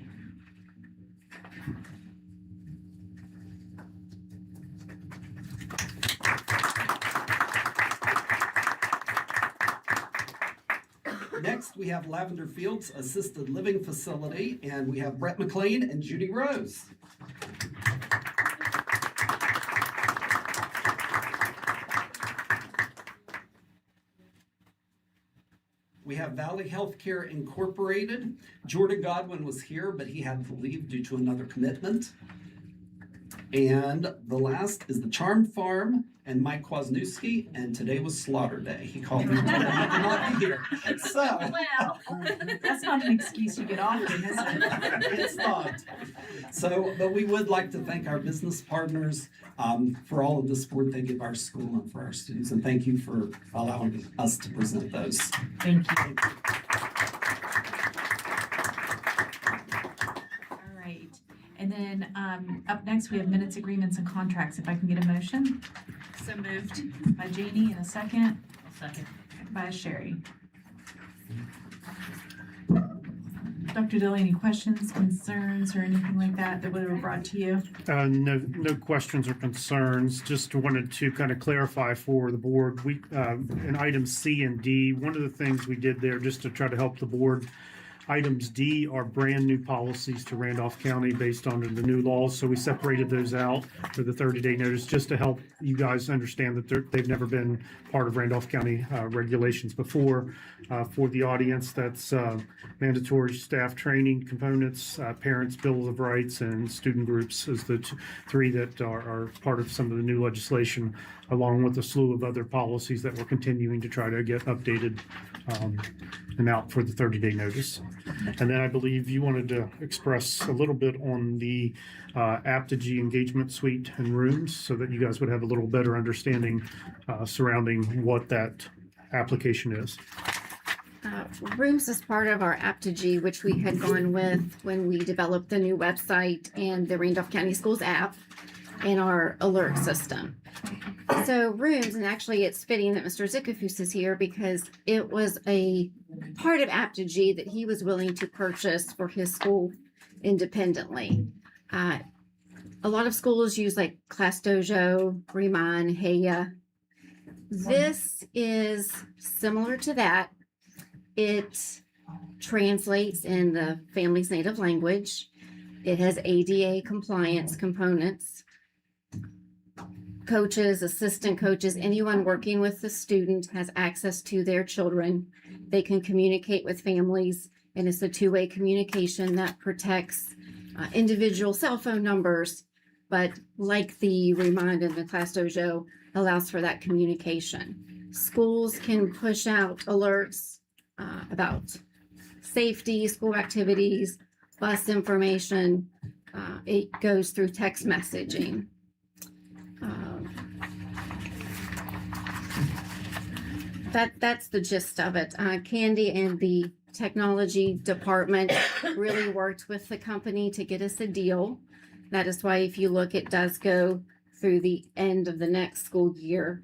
Next, we have Lavender Fields Assisted Living Facility, and we have Brett McLean and Judy Rose. We have Valley Healthcare Incorporated. Jordan Godwin was here, but he had to leave due to another commitment. And the last is the Charm Farm and Mike Kwasniewski, and today was Slaughter Day. He called me and told me I could not be here. So, Well, that's not an excuse you get often, is it? it's not. So, but we would like to thank our business partners for all of the support they give our school and for our students, and thank you for allowing us to present those. Thank you. All right, and then up next, we have minutes, agreements, and contracts. If I can get a motion? So moved. By Janie, and a second? Second. By Sherry. Dr. Dilley, any questions, concerns, or anything like that that would have brought to you? No questions or concerns. Just wanted to kind of clarify for the board. We in items C and D, one of the things we did there just to try to help the board. Items D are brand new policies to Randolph County based on the new laws. So we separated those out for the 30-day notice just to help you guys understand that they've never been part of Randolph County regulations before. For the audience, that's mandatory staff training components, parents' bills of rights, and student groups as the three that are part of some of the new legislation, along with a slew of other policies that we're continuing to try to get updated and out for the 30-day notice. And then I believe you wanted to express a little bit on the Apogee engagement suite and rooms so that you guys would have a little better understanding surrounding what that application is. Rooms is part of our Apogee, which we had gone with when we developed the new website and the Randolph County Schools app and our alert system. So rooms, and actually it's fitting that Mr. Zickafoos is here because it was a part of Apogee that he was willing to purchase for his school independently. A lot of schools use like Class Dojo, Remind, Heya. This is similar to that. It translates in the family's native language. It has ADA compliance components. Coaches, assistant coaches, anyone working with the student has access to their children. They can communicate with families, and it's a two-way communication that protects individual cell phone numbers, but like the Remind and the Class Dojo, allows for that communication. Schools can push out alerts about safety, school activities, bus information. It goes through text messaging. That's the gist of it. Candy and the technology department really worked with the company to get us a deal. That is why if you look, it does go through the end of the next school year.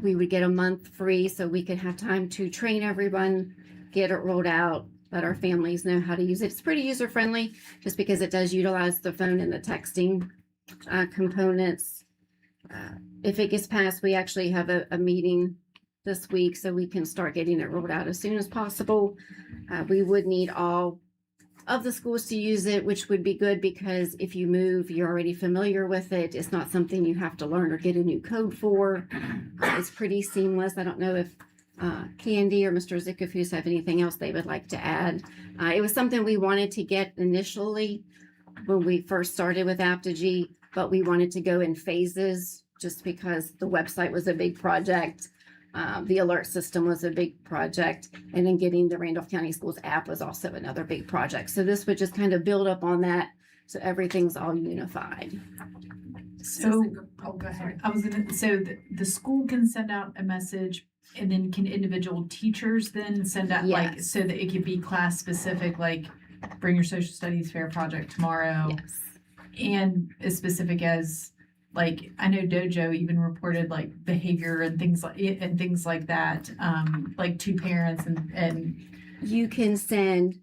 We would get a month free so we could have time to train everyone, get it rolled out, let our families know how to use it. It's pretty user friendly just because it does utilize the phone and the texting components. If it gets passed, we actually have a meeting this week so we can start getting it rolled out as soon as possible. We would need all of the schools to use it, which would be good because if you move, you're already familiar with it. It's not something you have to learn or get a new code for. It's pretty seamless. I don't know if Candy or Mr. Zickafoos have anything else they would like to add. It was something we wanted to get initially when we first started with Apogee, but we wanted to go in phases just because the website was a big project. The alert system was a big project, and then getting the Randolph County Schools app was also another big project. So this would just kind of build up on that, so everything's all unified. So, Oh, go ahead. I was gonna, so the school can send out a message, and then can individual teachers then send out, like, Yes. so that it could be class specific, like, bring your social studies fair project tomorrow, Yes. and as specific as, like, I know Dojo even reported like behavior and things like that, like to parents and You can send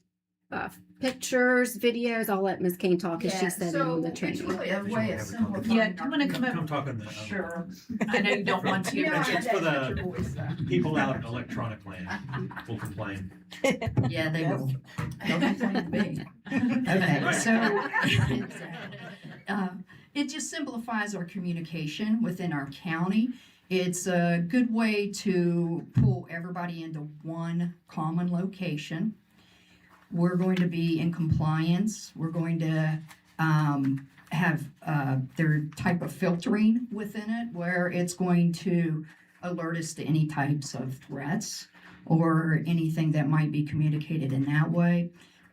pictures, videos. I'll let Ms. Kane talk as she said in the training. really a way of simplifying. yeah, do you want to come Come up? talk on the. Sure. I know you don't want to. You don't It's have for that the picture voice, though. People out in electronic land will complain. Yeah, they will. They'll complain to me. Okay, Okay, so it just simplifies our communication within our county. It's a good way to pull everybody into one common location. We're going to be in compliance. We're going to have their type of filtering within it where it's going to alert us to any types of threats or anything that might be communicated in that way.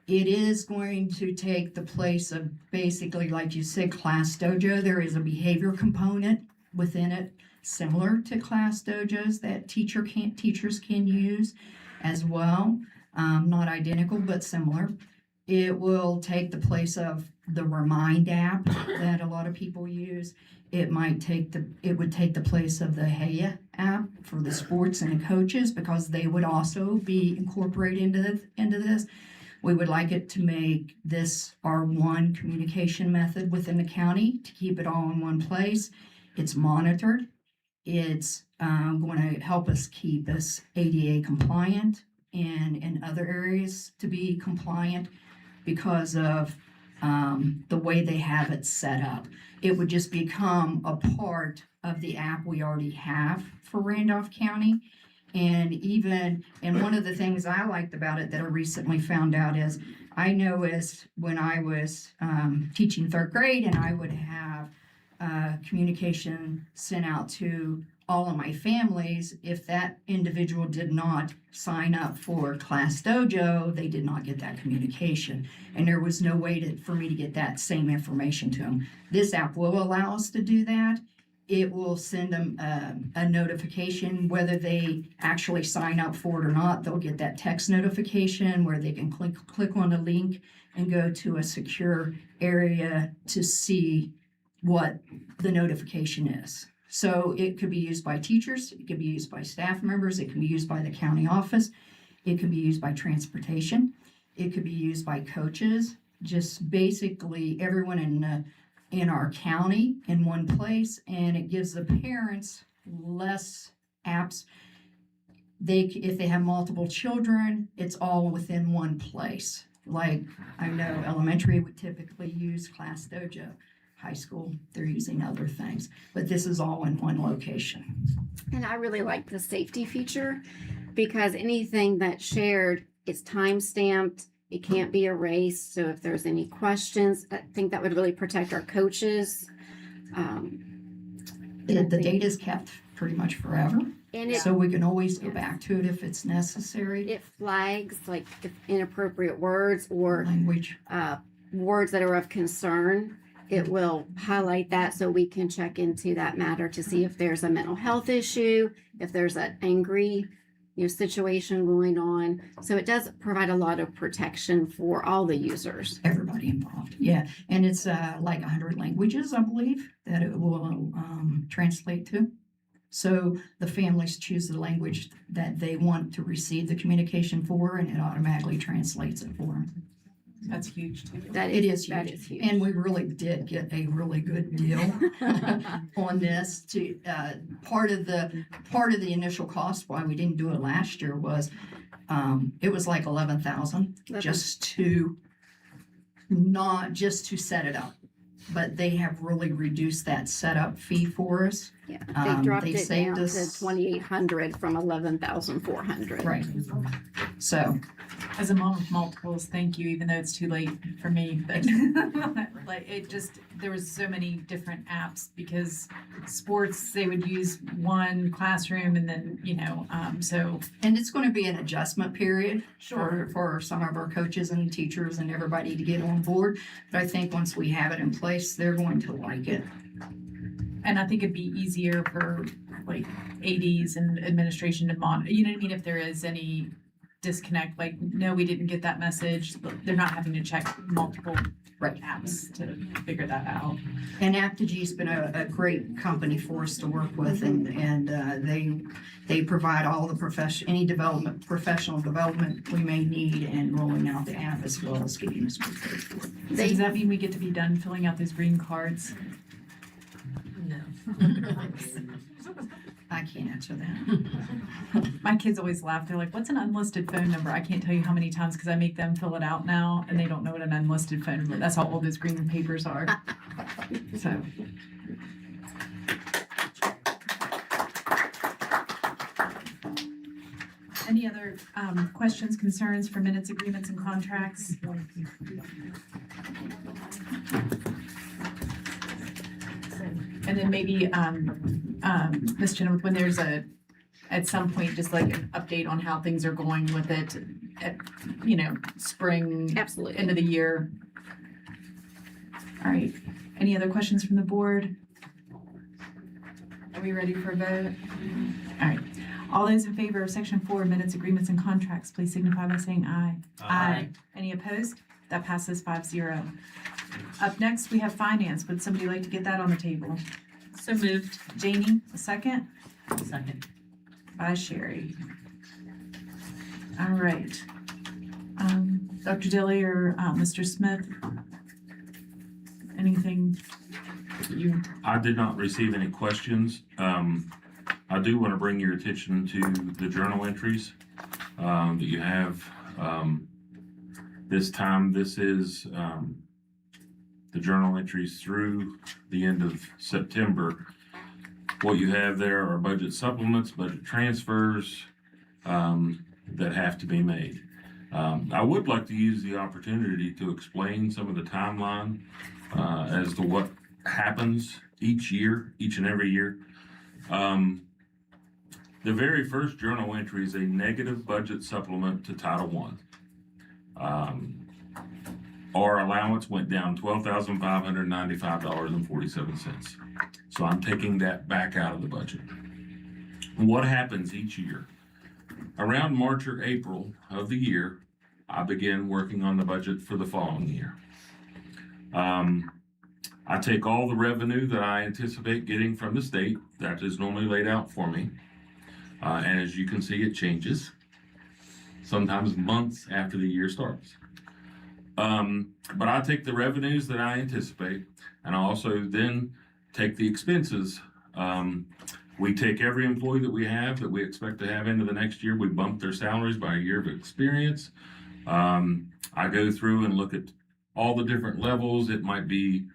It is going to take the place of basically, like you said, Class Dojo. There is a behavior component within it, similar to Class Dojos that teachers can use as well. Not identical, but similar. It will take the place of the Remind app that a lot of people use. It would take the place of the Heya app for the sports and the coaches because they would also be incorporated into this. We would like it to make this our one communication method within the county to keep it all in one place. It's monitored. It's going to help us keep us ADA compliant and in other areas to be compliant because of the way they have it set up. It would just become a part of the app we already have for Randolph County. And one of the things I liked about it that I recently found out is I noticed when I was teaching third grade and I would have communication sent out to all of my families, if that individual did not sign up for Class Dojo, they did not get that communication. And there was no way for me to get that same information to them. This app will allow us to do that. It will send them a notification, whether they actually sign up for it or not. They'll get that text notification where they can click on the link and go to a secure area to see what the notification is. So it could be used by teachers, it could be used by staff members, it can be used by the county office, it can be used by transportation, it could be used by coaches, just basically everyone in our county in one place, and it gives the parents less apps. If they have multiple children, it's all within one place. Like, I know elementary would typically use Class Dojo. High school, they're using other things, but this is all in one location. And I really like the safety feature because anything that's shared is time stamped. It can't be erased. So if there's any questions, I think that would really protect our coaches. The data is kept pretty much forever, And so we can always go back to it if it's necessary. it flags like if inappropriate words or Language. words that are of concern. It will highlight that so we can check into that matter to see if there's a mental health issue, if there's an angry, situation going on. So it does provide a lot of protection for all the users. Everybody involved, yeah. And it's like 100 languages, I believe, that it will translate to. So the families choose the language that they want to receive the communication for, and it automatically translates it for them. That's huge too. It is That huge. is huge. And we really did get a really good deal on this. To part of the initial cost why we didn't do it last year was it was like 11,000 just to set it up. But they have really reduced that setup fee for us. Yeah, they dropped they it saved down us- to 2,800 from 11,400. Right. So As a mom of multiples, thank you, even though it's too late for me, but like there was so many different apps because sports, they would use one classroom and then, so. and it's going to be an adjustment period for some of our coaches and teachers and everybody to get on board. But I think once we have it in place, they're going to like it. And I think it'd be easier for like ADs and administration to monitor, you know what I mean? If there is any disconnect, like, no, we didn't get that message, they're not having to check multiple apps to figure that out. And Aptigy's been a great company for us to work with, and they provide all the professional development we may need, and rolling out the app as well as getting us prepared for it. So does that mean we get to be done filling out those green cards? I can't answer that. My kids always laugh. They're like, what's an unlisted phone number? I can't tell you how many times because I make them fill it out now and they don't know what an unlisted phone number. That's how old those green papers are. So. Any other questions, concerns for minutes, agreements, and contracts? And then maybe, Ms. Chenoweth, when there's at some point, just like an update on how things are going with it, at, spring, Absolutely. end of the year. All right, any other questions from the board? Are we ready for a vote? All right, all those in favor of section 4, minutes, agreements, and contracts, please signify by saying aye. Aye. Any opposed? That passes 5-0. Up next, we have finance. Would somebody like to get that on the table? So moved. Janie, a second? Second. By Sherry. All right. Dr. Dilly or Mr. Smith? Anything you? I did not receive any questions. I do want to bring your attention to the journal entries that you have. This time, this is the journal entries through the end of September. What you have there are budget supplements, budget transfers that have to be made. I would like to use the opportunity to explain some of the timeline as to what happens each and every year. The very first journal entry is a negative budget supplement to Title I. Our allowance went down $12,595.47. So I'm taking that back out of the budget. What happens each year? Around March or April of the year, I begin working on the budget for the following year. I take all the revenue that I anticipate getting from the state, that is normally laid out for me. And as you can see, it changes, sometimes months after the year starts. But I take the revenues that I anticipate, and I also then take the expenses. We take every employee that we have that we expect to have into the next year, we bump their salaries by a year of experience. I go through and look at all the different levels. It might be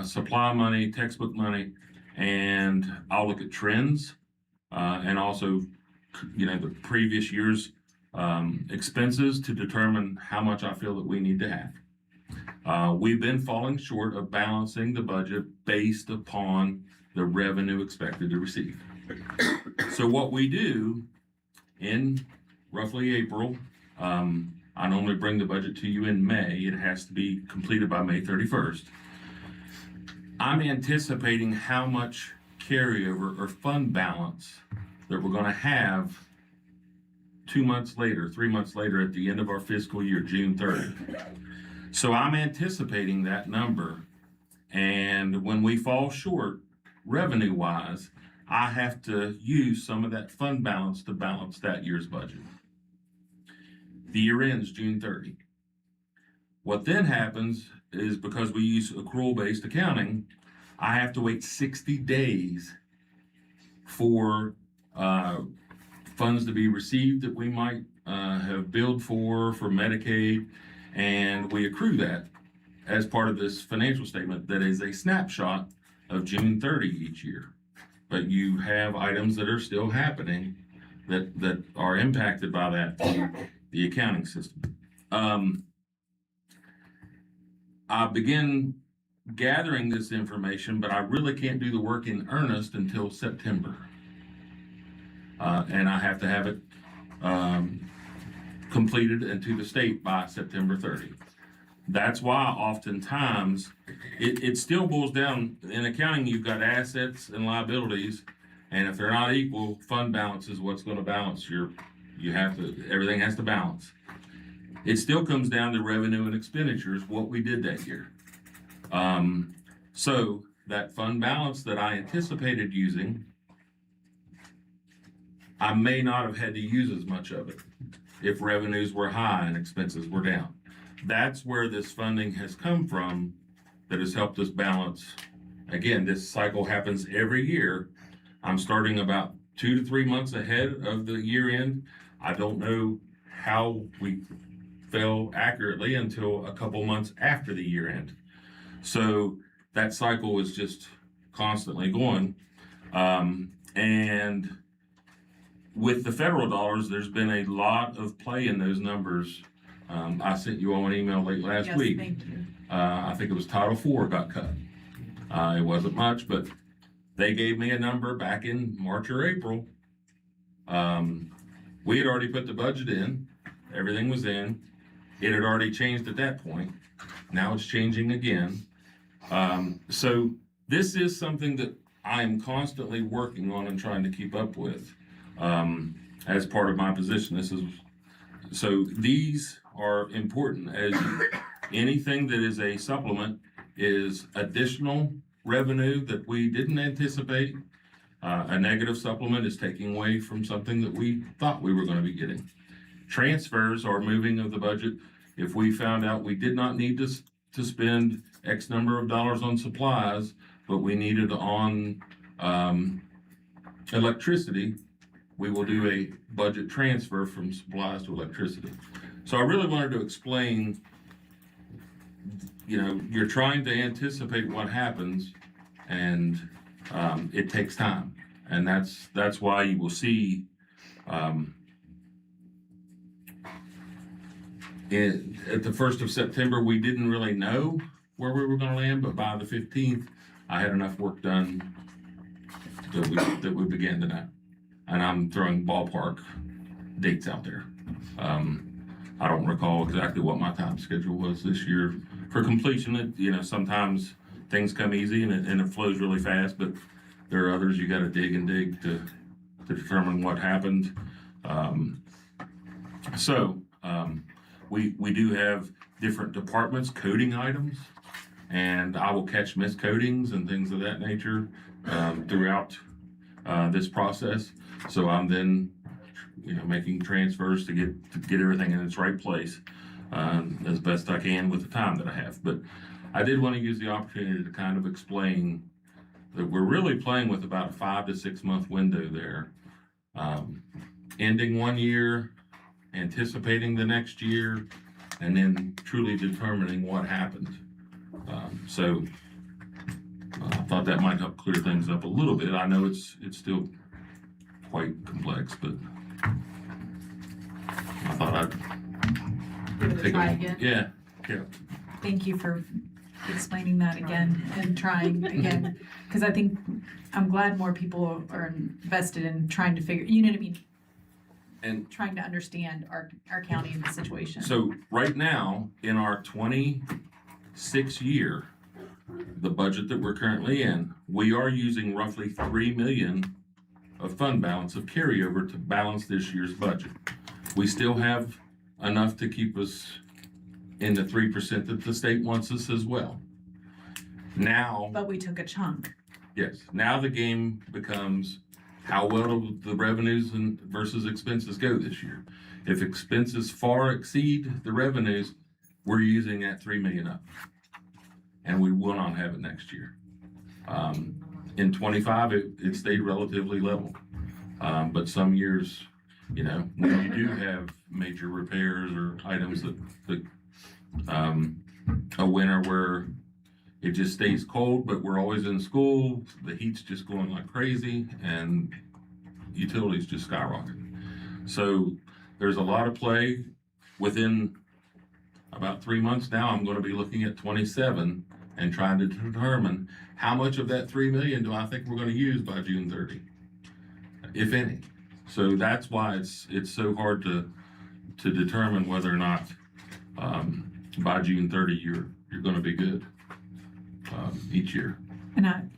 supply money, textbook money, and I'll look at trends and also, the previous year's expenses to determine how much I feel that we need to have. We've been falling short of balancing the budget based upon the revenue expected to receive. So what we do in roughly April, I normally bring the budget to you in May. It has to be completed by May 31st. I'm anticipating how much carryover or fund balance that we're going to have 2 months later, 3 months later at the end of our fiscal year, June 30th. So I'm anticipating that number. And when we fall short, revenue-wise, I have to use some of that fund balance to balance that year's budget. The year ends June 30. What then happens is, because we use accrual-based accounting, I have to wait 60 days for funds to be received that we might have billed for Medicaid, and we accrue that as part of this financial statement that is a snapshot of June 30 each year. But you have items that are still happening that are impacted by that, the accounting system. I begin gathering this information, but I really can't do the work in earnest until September. And I have to have it completed and to the state by September 30. That's why oftentimes it still boils down, in accounting, you've got assets and liabilities, and if they're not equal, fund balance is what's going to balance everything has to balance. It still comes down to revenue and expenditures, what we did that year. So that fund balance that I anticipated using, I may not have had to use as much of it if revenues were high and expenses were down. That's where this funding has come from that has helped us balance. Again, this cycle happens every year. I'm starting about 2 to 3 months ahead of the year end. I don't know how we fell accurately until a couple months after the year end. So that cycle is just constantly going. And with the federal dollars, there's been a lot of play in those numbers. I sent you all an email late last week. Thank you. I think it was Title IV got cut. It wasn't much, but they gave me a number back in March or April. We had already put the budget in. Everything was in. It had already changed at that point. Now it's changing again. So this is something that I am constantly working on and trying to keep up with as part of my position. So these are important, as anything that is a supplement is additional revenue that we didn't anticipate. A negative supplement is taking away from something that we thought we were going to be getting. Transfers are moving of the budget. If we found out we did not need to spend X number of dollars on supplies, but we needed on electricity, we will do a budget transfer from supplies to electricity. So I really wanted to explain, you're trying to anticipate what happens, and it takes time. And that's why you will see at the 1st of September, we didn't really know where we were going to land, but by the 15th, I had enough work done that we began to know. And I'm throwing ballpark dates out there. I don't recall exactly what my time schedule was this year for completion. Sometimes things come easy and it flows really fast, but there are others you got to dig to determine what happened. We do have different departments coding items, and I will catch miscodings and things of that nature throughout this process. So I'm then, making transfers to get everything in its right place as best I can with the time that I have. But I did want to use the opportunity to kind of explain that we're really playing with about a 5 to 6 month window there, ending one year, anticipating the next year, and then truly determining what happened. So I thought that might help clear things up a little bit. I know it's still quite complex, but I thought I'd Give it a take try again. Yeah. Thank you for explaining that again and trying again, because I think I'm glad more people are invested in trying to figure, you know what I mean? And trying to understand our county and the situation. so right now, in our 26 year, the budget that we're currently in, we are using roughly 3 million of fund balance of carryover to balance this year's budget. We still have enough to keep us in the 3% that the state wants us as well. Now, But we took a chunk. yes, now the game becomes how well do the revenues and versus expenses go this year. If expenses far exceed the revenues, we're using that 3 million up, and we will not have it next year. In 25, it stayed relatively level, but some years, when you do have major repairs or items that a winter where it just stays cold, but we're always in school, the heat's just going like crazy, and utilities just skyrocket. So there's a lot of play. Within about 3 months now, I'm going to be looking at 27 and trying to determine how much of that 3 million do I think we're going to use by June 30, if any. So that's why it's so hard to determine whether or not by June 30 you're going to be good each year. And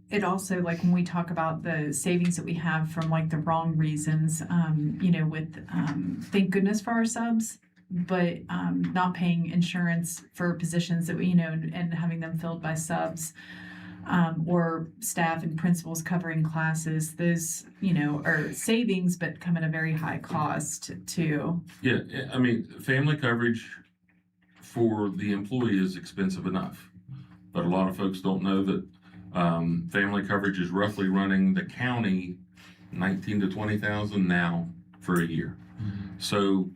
it also, like, when we talk about the savings that we have from like the wrong reasons, thank goodness for our subs, but not paying insurance for positions that we, and having them filled by subs, or staff and principals covering classes, those, are savings, but come at a very high cost too. Yeah, I mean, family coverage for the employee is expensive enough, but a lot of folks don't know that family coverage is roughly running the county 19 to 20,000 now for a year. So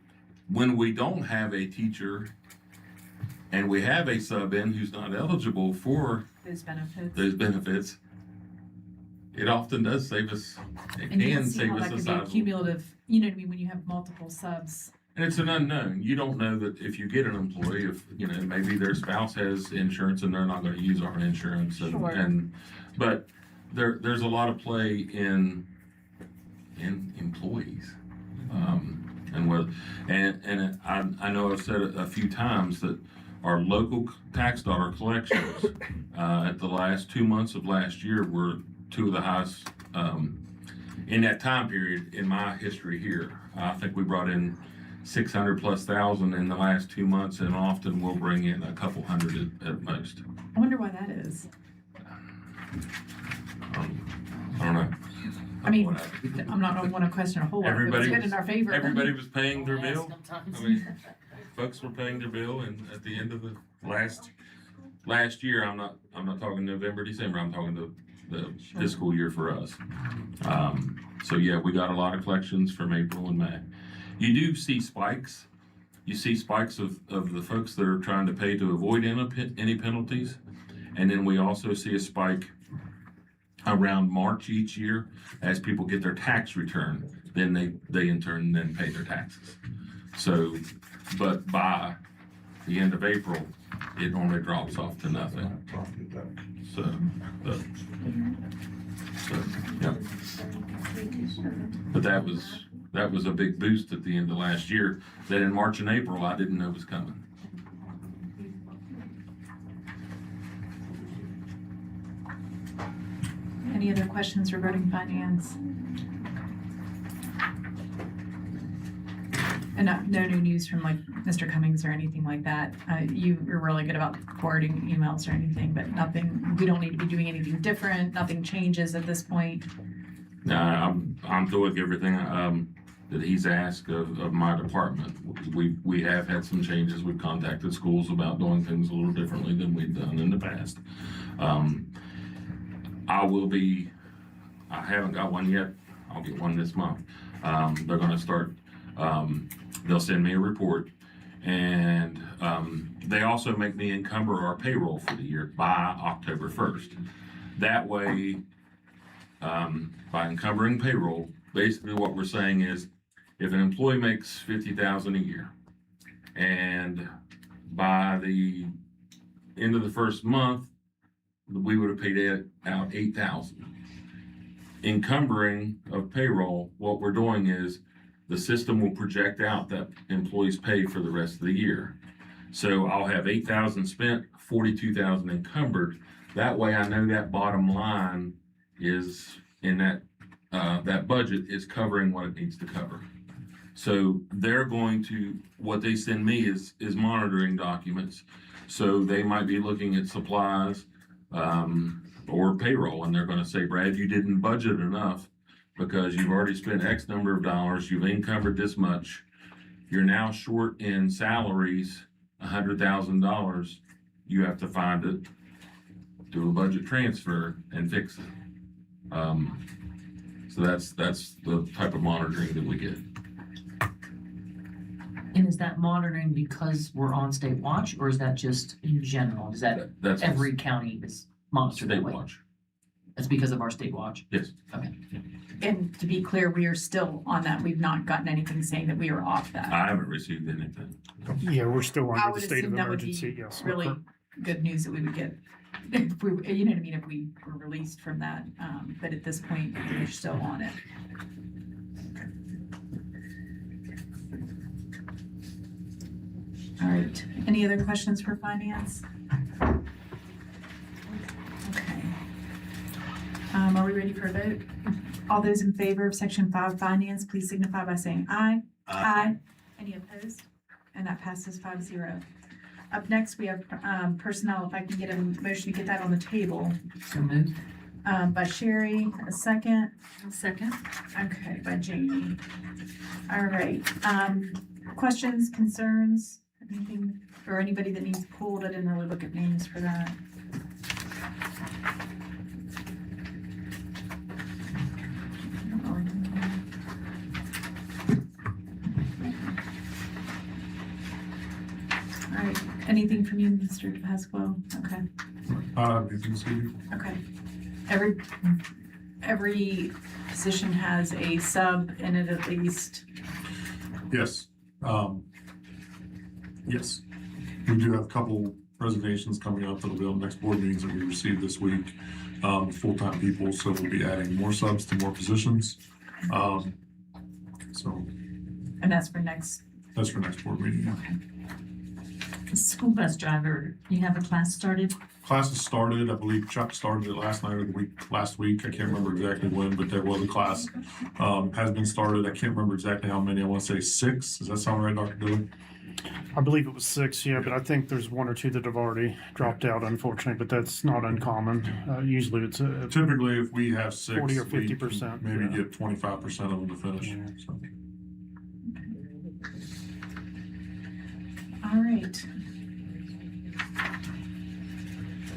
when we don't have a teacher and we have a sub in who's not eligible for Those benefits, it often does save us. It And you can can see save how us that a could be sizable. cumulative, when you have multiple subs. And it's an unknown. You don't know that if you get an employee, if maybe their spouse has insurance and they're not going to use our insurance, but there's a lot of play in employees, and I know I've said it a few times that our local tax dollar collections at the last 2 months of last year were two of the highest in that time period in my history here. I think we brought in 600,000+ in the last 2 months, and often we'll bring in a couple hundred at most. I wonder why that is. I don't know. I mean, I'm not going to want to question a whole lot, but it's good in our favor. Everybody was paying their bill. I mean, folks were paying their bill, and at the end of the last year, I'm not talking November, December. I'm talking the fiscal year for us. So yeah, we got a lot of collections from April and May. You do see spikes. You see spikes of the folks that are trying to pay to avoid any penalties. And then we also see a spike around March each year as people get their tax return. Then they in turn then pay their taxes. So, but by the end of April, it normally drops off to nothing. Yeah. But that was a big boost at the end of last year that in March and April I didn't know was coming. Any other questions regarding finance? And no new news from like Mr. Cummings or anything like that. You were really good about forwarding emails or anything, but nothing, we don't need to be doing anything different. Nothing changes at this point. I'm doing everything, that he's asked of my department. We have had some changes. We've contacted schools about doing things a little differently than we've done in the past. I haven't got one yet. I'll get one this month. They're gonna start, they'll send me a report, and they also make me encumber our payroll for the year by October 1st. That way, by encumbering payroll, basically what we're saying is, if an employee makes $50,000 a year, and by the end of the first month, we would have paid out $8,000. Encumbering of payroll, what we're doing is the system will project out that employees pay for the rest of the year. So I'll have $8,000 spent, $42,000 encumbered. That way I know that bottom line is in that budget is covering what it needs to cover. So they're going to, what they send me is monitoring documents. So they might be looking at supplies, or payroll, and they're gonna say, Brad, you didn't budget enough because you've already spent X number of dollars, you've encumbered this much, you're now short in salaries, $100,000, you have to find it, do a budget transfer and fix it. So that's the type of monitoring that we get. And is that monitoring because we're on state watch, or is that just in general? Is That's every county is monitored that state way? watch. That's because of our state watch? Yes. Okay. And to be clear, we are still on that. We've not gotten anything saying that we are off that. I haven't received anything. Yeah, we're still I under would the state of assume that would be emergency, yes. really good news that we would get. If we, you know what I mean, if we were released from that, but at this point, we're still on it. All right, any other questions for finance? Okay. Are we ready for a vote? All those in favor of section 5 finance, please signify by saying aye. Aye. Any opposed? And that passes 5-0. Up next, we have personnel. If I can get a motion to get that on the table. So moved. By Sherry, a second. Second. Okay, by Jamie. All right. Questions, concerns, anything, or anybody that needs pulled? I didn't really look at names for that. All right. Anything from you, Mr. Pasquale? Okay. Everything's good. Okay. Every position has a sub in it at least. Yes. Yes. We do have a couple resignations coming up that'll be on the next board meetings that we received this week. Full-time people, so we'll be adding more subs to more positions. And that's for next. That's for next board meeting. Okay. School bus driver, you have a class started? Class has started. I believe Chuck started it last night or last week. I can't remember exactly when, but there was a class. Has been started. I can't remember exactly how many. I want to say 6. Does that sound right, Dr. Dillon? I believe it was 6, yeah, but I think there's 1 or 2 that have already dropped out, unfortunately, but that's not uncommon. Usually it's a Typically, if we have 6, 40 or we can 50%, maybe yeah. get 25% of them to finish. Yeah. So. All right.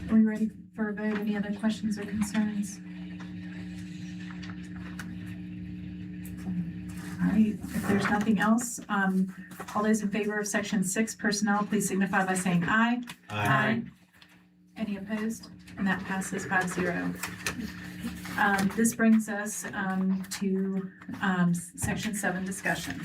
Are we ready for a vote? Any other questions or concerns? All right, if there's nothing else, all those in favor of section 6 personnel, please signify by saying aye. Aye. Any opposed? And that passes 5-0. This brings us to section 7 discussion.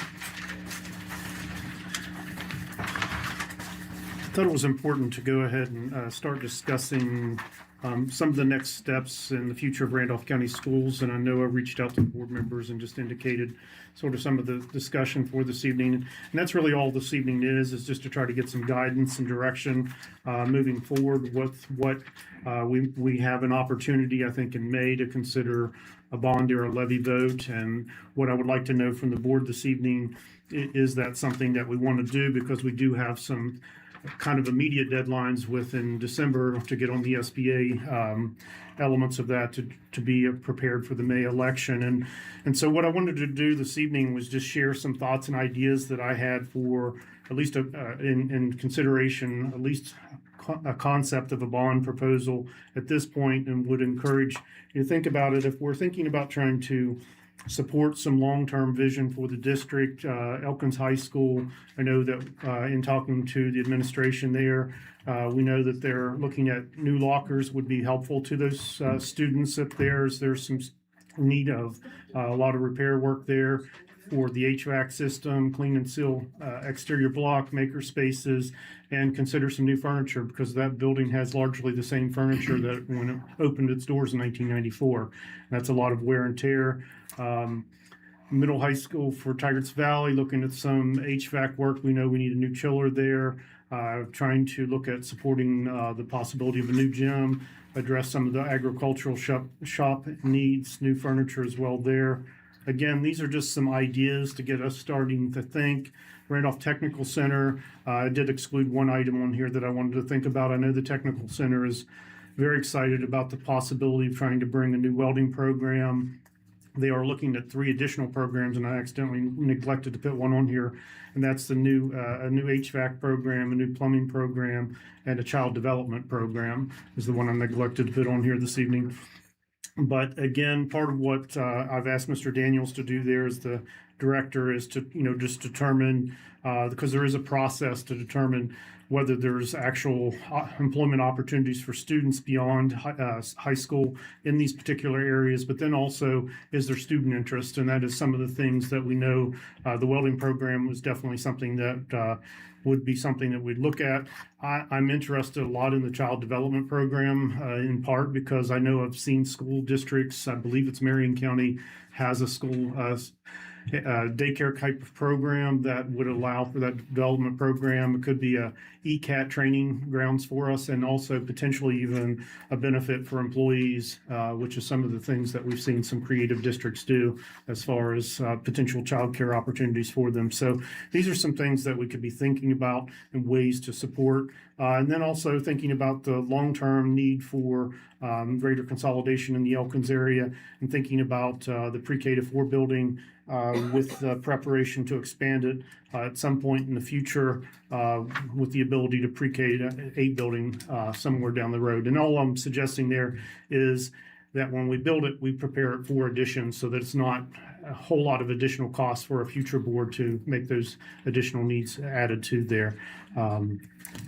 I thought it was important to go ahead and start discussing some of the next steps in the future of Randolph County Schools. And I know I reached out to the board members and just indicated sort of some of the discussion for this evening. And that's really all this evening is just to try to get some guidance and direction moving forward with what we have an opportunity, I think, in May to consider a bond or a levy vote. And what I would like to know from the board this evening, is that something that we want to do, because we do have some kind of immediate deadlines within December to get on the SBA elements of that to be prepared for the May election. And so what I wanted to do this evening was just share some thoughts and ideas that I had for at least in consideration, at least a concept of a bond proposal at this point, and would encourage you to think about it. If we're thinking about trying to support some long-term vision for the district, Elkins High School, I know that in talking to the administration there, we know that they're looking at new lockers would be helpful to those students. If there's some need of a lot of repair work there for the HVAC system, clean and seal exterior block, maker spaces, and consider some new furniture, because that building has largely the same furniture that when it opened its doors in 1994. That's a lot of wear and tear. Middle high school for Tigris Valley, looking at some HVAC work. We know we need a new chiller there. Trying to look at supporting the possibility of a new gym, address some of the agricultural shop needs, new furniture as well there. Again, these are just some ideas to get us starting to think. Randolph Technical Center, I did exclude one item on here that I wanted to think about. I know the Technical Center is very excited about the possibility of trying to bring a new welding program. They are looking at 3 additional programs, and I accidentally neglected to put one on here, and that's the new a new HVAC program, a new plumbing program, and a child development program is the one I neglected to put on here this evening. But again, part of what I've asked Mr. Daniels to do there as the director is to, just determine, because there is a process to determine whether there's actual employment opportunities for students beyond high school in these particular areas, but then also is there student interest, and that is some of the things that we know. The welding program was definitely something that would be something that we'd look at. I'm interested a lot in the child development program, in part because I know I've seen school districts, I believe it's Marion County, has a school daycare type of program that would allow for that development program. It could be a ECAT training grounds for us, and also potentially even a benefit for employees, which is some of the things that we've seen some creative districts do as far as potential childcare opportunities for them. So these are some things that we could be thinking about and ways to support. And then also thinking about the long-term need for greater consolidation in the Elkins area, and thinking about the pre-K to 4 building with preparation to expand it at some point in the future, with the ability to pre-K to 8 building somewhere down the road. And all I'm suggesting there is that when we build it, we prepare it for additions, so that it's not a whole lot of additional costs for a future board to make those additional needs added to there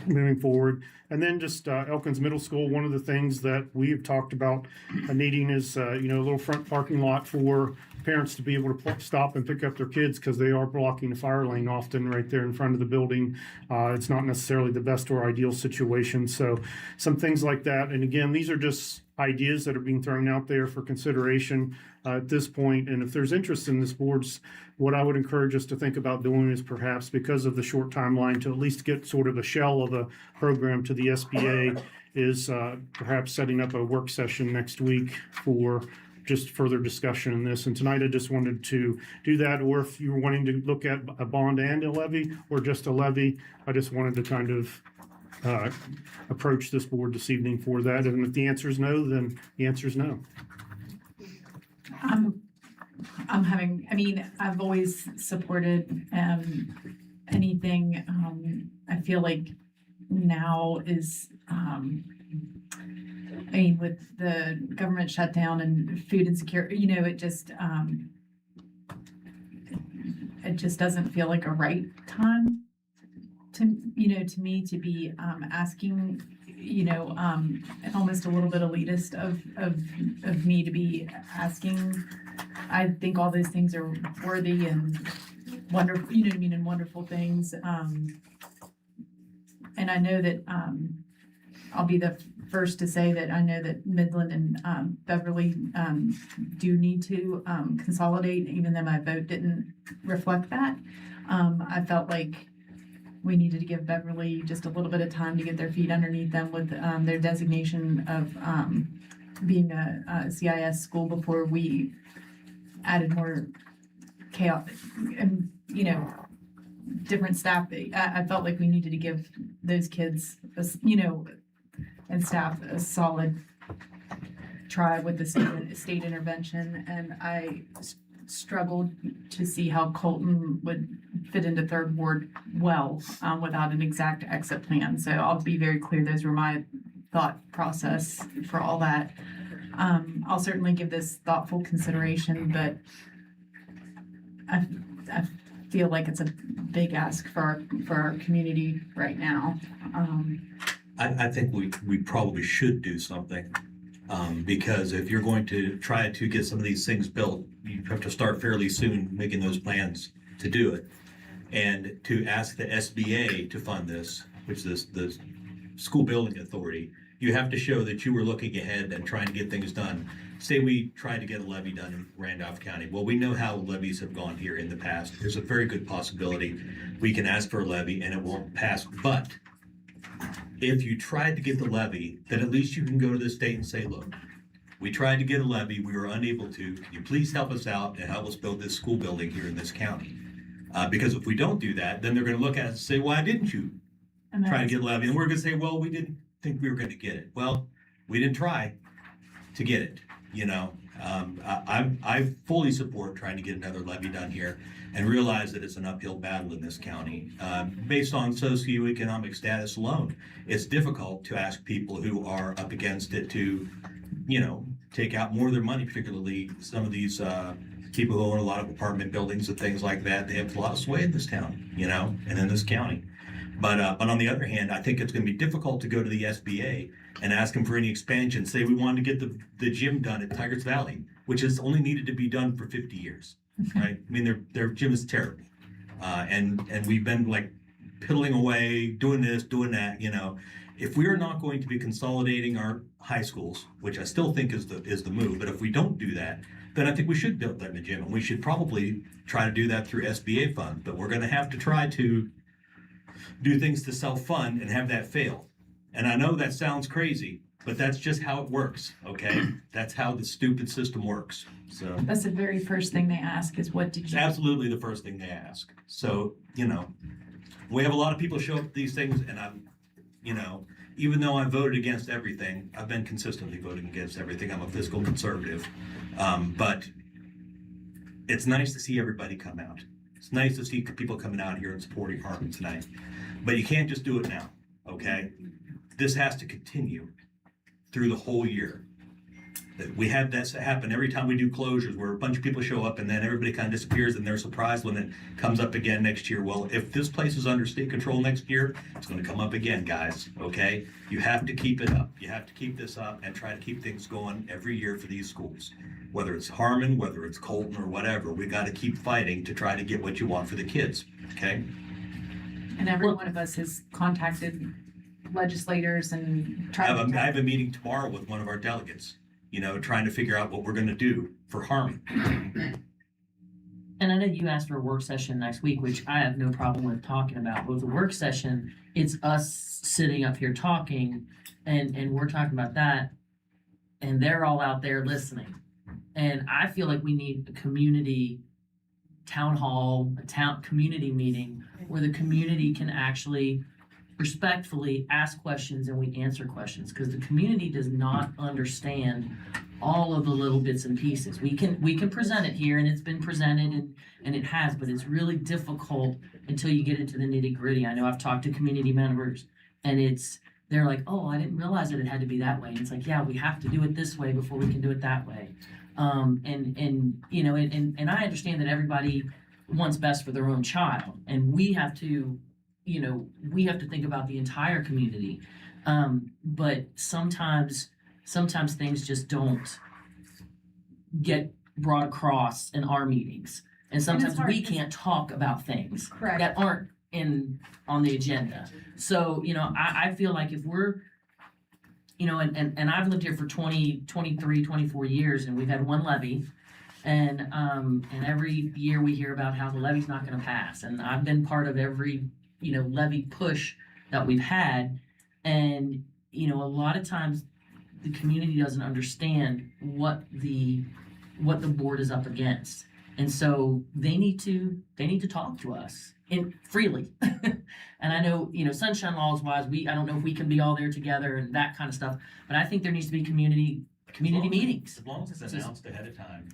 moving forward. And then just Elkins Middle School, one of the things that we have talked about needing is a little front parking lot for parents to be able to stop and pick up their kids, because they are blocking the fire lane often right there in front of the building. It's not necessarily the best or ideal situation. So some things like that. And again, these are just ideas that are being thrown out there for consideration at this point. And if there's interest in this board's, what I would encourage us to think about doing is perhaps, because of the short timeline, to at least get sort of a shell of a program to the SBA, is perhaps setting up a work session next week for just further discussion in this. And tonight I just wanted to do that, or if you were wanting to look at a bond and a levy, or just a levy, I just wanted to kind of approach this board this evening for that. And if the answer is no, then the answer is no. I've always supported anything. I feel like now is, with the government shutdown and food insecurity, it just doesn't feel like a right time to me to be asking, almost a little bit elitist of me to be asking. I think all those things are worthy and wonderful, and wonderful things. And I know that I'll be the first to say that I know that Midland and Beverly do need to consolidate, even though my vote didn't reflect that. I felt like we needed to give Beverly just a little bit of time to get their feet underneath them with their designation of being a CIS school before we added more chaos and, different staff. I felt like we needed to give those kids, and staff a solid try with the state intervention. And I struggled to see how Colton would fit into third ward well, without an exact exit plan. So I'll be very clear, those were my thought process for all that. I'll certainly give this thoughtful consideration, but I feel like it's a big ask for our community right now. I think we probably should do something. Because if you're going to try to get some of these things built, you have to start fairly soon making those plans to do it. And to ask the SBA to fund this, which is the School Building Authority, you have to show that you were looking ahead and trying to get things done. Say we tried to get a levy done in Randolph County. Well, we know how levies have gone here in the past. There's a very good possibility we can ask for a levy and it won't pass. But if you tried to get the levy, then at least you can go to the state and say, look, we tried to get a levy, we were unable to. Can you please help us out and help us build this school building here in this county? Because if we don't do that, then they're going to look at us and say, why didn't you try to get a levy? And we're going to say, well, we didn't think we were going to get it. Well, we didn't try to get it. I fully support trying to get another levy done here and realize that it's an uphill battle in this county. Based on socioeconomic status alone, it's difficult to ask people who are up against it to, take out more of their money, particularly some of these people who own a lot of apartment buildings and things like that. They have a lot of sway in this town, and in this county. But on the other hand, I think it's going to be difficult to go to the SBA and ask them for any expansion. Say we wanted to get the gym done at Tigers Valley, which has only needed to be done for 50 years, right? I mean, their gym is terrible. And we've been like piddling away, doing this, doing that, If we are not going to be consolidating our high schools, which I still think is the move, but if we don't do that, then I think we should build them a gym. And we should probably try to do that through SBA funds. But we're going to have to try to do things to self-fund and have that fail. And I know that sounds crazy, but that's just how it works, okay? That's how the stupid system works. So That's the very first thing they ask is, what did it's you? absolutely the first thing they ask. So, we have a lot of people show up at these things, and I'm, even though I voted against everything, I've been consistently voting against everything. I'm a fiscal conservative. But it's nice to see everybody come out. It's nice to see people coming out here and supporting Harmon tonight. But you can't just do it now, okay? This has to continue through the whole year. We have that happen every time we do closures, where a bunch of people show up and then everybody kind of disappears and they're surprised when it comes up again next year. Well, if this place is under state control next year, it's going to come up again, guys, okay? You have to keep it up. You have to keep this up and try to keep things going every year for these schools. Whether it's Harmon, whether it's Colton or whatever, we got to keep fighting to try to get what you want for the kids, okay? And every one of us has contacted legislators and I tried have to. I have a meeting tomorrow with one of our delegates, trying to figure out what we're going to do for Harmon. And I know you asked for a work session next week, which I have no problem with talking about. But with the work session, it's us sitting up here talking, and we're talking about that, and they're all out there listening. And I feel like we need a community town hall, a community meeting where the community can actually respectfully ask questions and we answer questions, because the community does not understand all of the little bits and pieces. We can present it here, and it's been presented and it has, but it's really difficult until you get into the nitty gritty. I know I've talked to community members, and they're like, oh, I didn't realize that it had to be that way. And it's like, yeah, we have to do it this way before we can do it that way. And I understand that everybody wants best for their own child, and we have to think about the entire community. But sometimes things just don't get brought across in our meetings. And sometimes we can't talk about things that aren't on the agenda. So, I feel like if we're, and I've lived here for 23, 24 years, and we've had one levy. And every year we hear about how the levy's not going to pass. And I've been part of every, levy push that we've had. And, a lot of times the community doesn't understand what the board is up against. And so they need to talk to us freely. And I know, sunshine laws wise, I don't know if we can be all there together and that kind of stuff, but I think there needs to be community meetings. As long as it's announced ahead of time,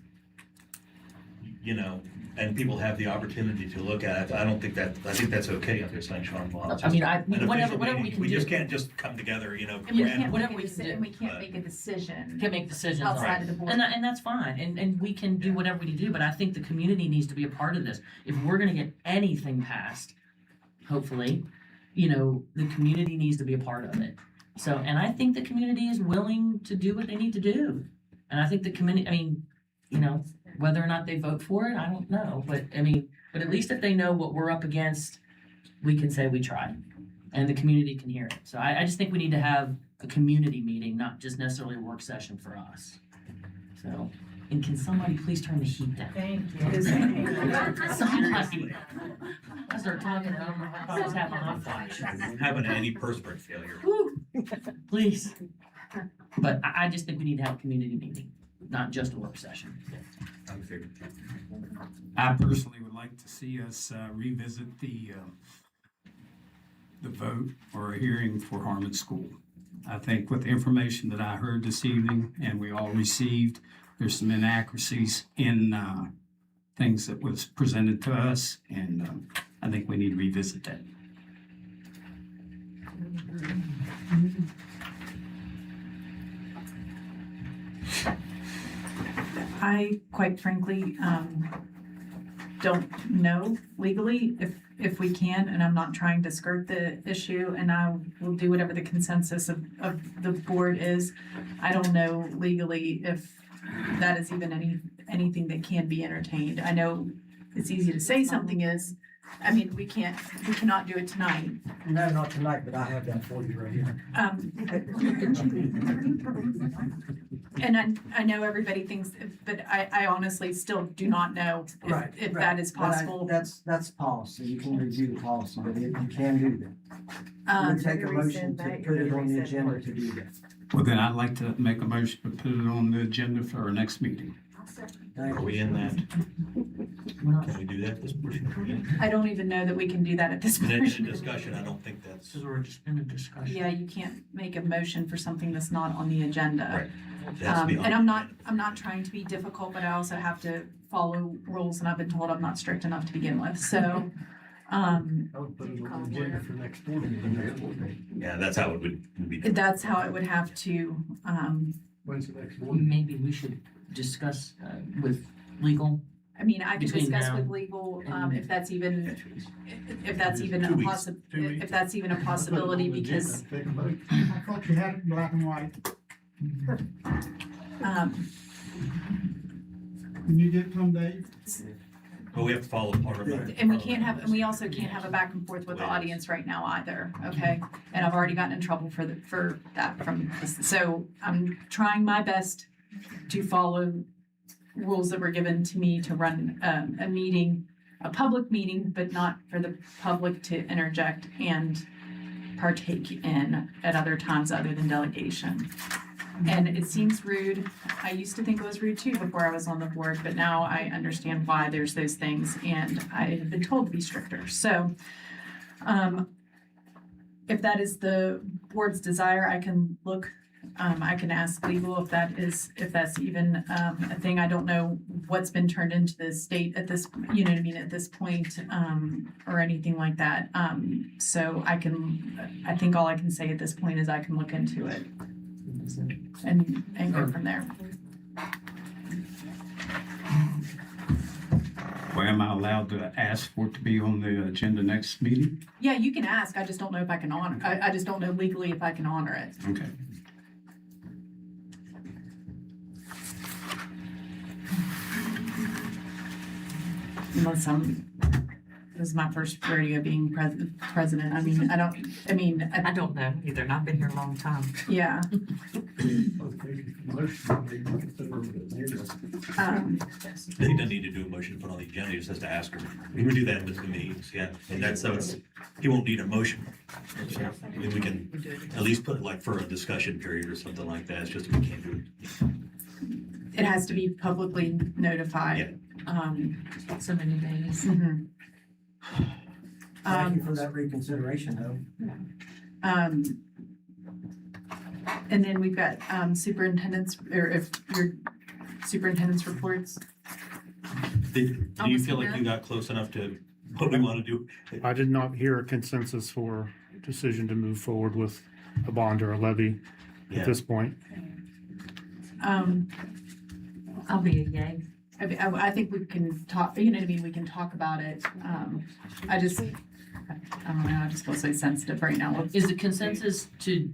and people have the opportunity to look at it, I think that's okay under sunshine law. I mean, Whatever we can we do. just can't just come together, And we random. can't Whatever make a we can decision, do. and we can't make a decision Can make decisions outside of the board. and that's fine, and we can do whatever we do, but I think the community needs to be a part of this. If we're gonna get anything passed, hopefully, the community needs to be a part of it. So, and I think the community is willing to do what they need to do. And I think the community, whether or not they vote for it, I don't know, but at least if they know what we're up against, we can say we tried, and the community can hear it. So I just think we need to have a community meeting, not just necessarily a work session for us. So, and can somebody please turn the heat down? Thank you. Somebody. I start talking, I don't know how I was having a hot flash. Having an antiperspirant failure. Please. But I just think we need to have a community meeting, not just a work session. I'm figuring. I personally would like to see us revisit the vote or a hearing for Harmon School. I think with the information that I heard this evening and we all received, there's some inaccuracies in things that was presented to us, and I think we need to revisit that. I, quite frankly, don't know legally if we can, and I'm not trying to skirt the issue, and I will do whatever the consensus of the board is. I don't know legally if that is even anything that can be entertained. I know it's easy to say something is, we cannot do it tonight. No, not tonight, but I have that for you right here. And I know everybody thinks, but I honestly still do not know if that is possible. That's policy. You can review the policy, but you can do that. You take a motion to put it on the agenda to do that. Well, then I'd like to make a motion to put it on the agenda for our next meeting. Are we in that? Can we do that at this point? I don't even know that we can do that at this In point. a discussion, I don't think that's. Because we're just in a discussion. Yeah, you can't make a motion for something that's not on the agenda. Right. It has to be on And the I'm not trying to be difficult, but I also have to follow rules, and I've been told I'm not strict enough to begin with, so. I would put it on the agenda for next meeting. Yeah, that's how it would be. That's how I would have to, When's the next one? Maybe we should discuss with legal. I can Between discuss now with legal, and- if that's even a 2 weeks. if that's even a possibility, because, I thought you had it in black and white. Can you get some, Dave? But we have to follow parliament. and we also can't have a back and forth with the audience right now either, okay? And I've already gotten in trouble for that from this, so I'm trying my best to follow rules that were given to me to run a meeting, a public meeting, but not for the public to interject and partake in at other times other than delegation. And it seems rude. I used to think it was rude too before I was on the board, but now I understand why there's those things, and I have been told to be stricter. So, if that is the board's desire, I can look. I can ask legal if that's even a thing. I don't know what's been turned into the state at this, at this point, or anything like that. So I think all I can say at this point is I can look into it and go from there. Well, am I allowed to ask for it to be on the agenda next meeting? Yeah, you can ask. I just don't know if I can honor. I just don't know legally if I can honor it. Okay. Unless I'm This is my first rodeo being president. I mean, I don't know either. I've been here a long time. Yeah. He doesn't need to do a motion to put on the agenda, he just has to ask her. We would do that with the meetings, yeah, and that's, so it's, he won't need a motion. I mean, we can at least put it like for a discussion period or something like that, it's just we can't do it. It has to be publicly notified. So many days. Thank you for that reconsideration, though. And then we've got superintendent's, or if your superintendent's reports. Do you feel like you got close enough to what we want to do? I did not hear a consensus for decision to move forward with a bond or a levy Yeah. at this point. I'll be a yay. I think we can talk, you know what I mean, we can talk about it. I don't know, I just feel so sensitive right now. Is the consensus to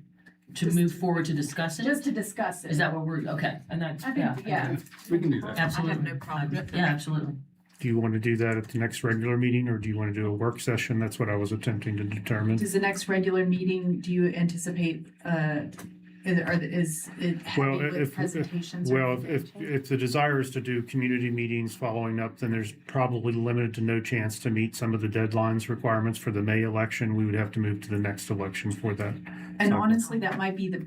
move forward to discuss it? Just to discuss it. Is that what we're, okay, and that's, I think, yeah. We can do that. Absolutely. I have no problem with Yeah, that. absolutely. Do you want to do that at the next regular meeting, or do you want to do a work session? That's what I was attempting to determine. Does the next regular meeting, do you anticipate, is it Well, heavy with if presentations? or well, anything? if the desire is to do community meetings following up, then there's probably limited to no chance to meet some of the deadlines requirements for the May election. We would have to move to the next election for that. And cycle. honestly, that might be the,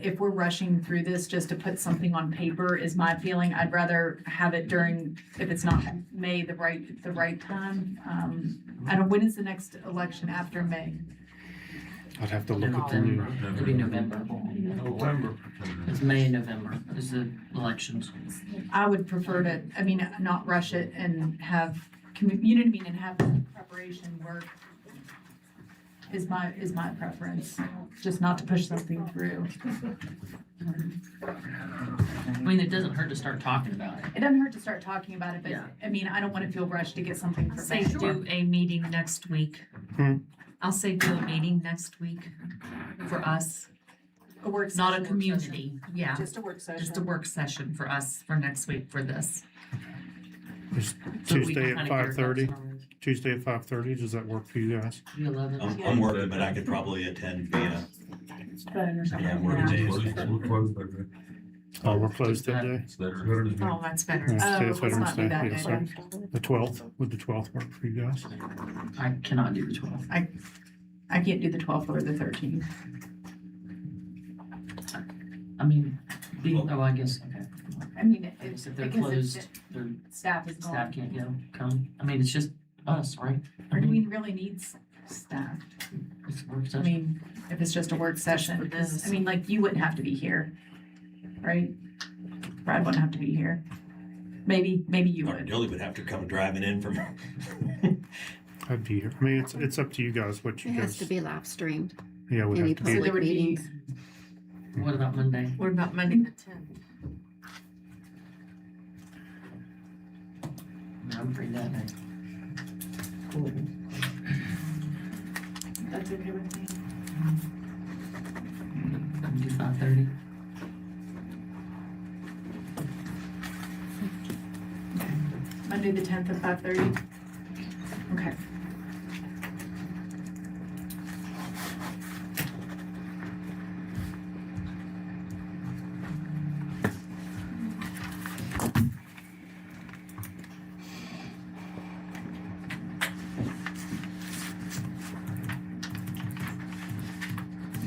if we're rushing through this just to put something on paper is my feeling. I'd rather have it during, if it's not May, the right time. I don't, when is the next election after May? I'd have to look at the new. It'll be November. It's May and November is the elections. I would prefer to, I mean, not rush it and have, you know what I mean, and have preparation work is my preference, just not to push something through. I mean, it doesn't hurt to start talking about it. It doesn't hurt to start talking about it, but Yeah. I mean, I don't want to feel rushed to get something for Say May. do a meeting next week. I'll say do a meeting next week for us, A work not a session. community. Yeah, Just a work session. just a work session for us for next week for this. Is So we Tuesday can at kinda get our 5:30. ducks in a row. Tuesday at 5:30. Does that work for you guys? The 11th. I'm working, but I could probably attend via, Phone or something. yeah, I'm working days. We're closed that day. Oh, we're closed that day. Oh, that's better. Yeah, Oh, it's let's not do Veterans that Day, day yes, then. sir. The 12th. Would the 12th work for you guys? I cannot do the 12th. I can't do the 12th or the 13th. I mean, I guess, okay. I mean, I it's guess if they're because closed, their staff is staff gone. can't come. I mean, it's just us, right? Or do we really need staff? It's a work I session. mean, if it's just a work session, For this. I mean, like, you wouldn't have to be here, right? Brad wouldn't have to be here. Maybe you Or would. Dilly would have to come driving in from. I'd be here. I mean, it's up to you guys what It you has guys. to be live streamed. Yeah, would Any have to be. So there public would be, meetings. What about Monday? What about Monday the 10th? I'm free that day. that's okay with me. I can do 5:30. Monday the 10th at 5:30? Okay.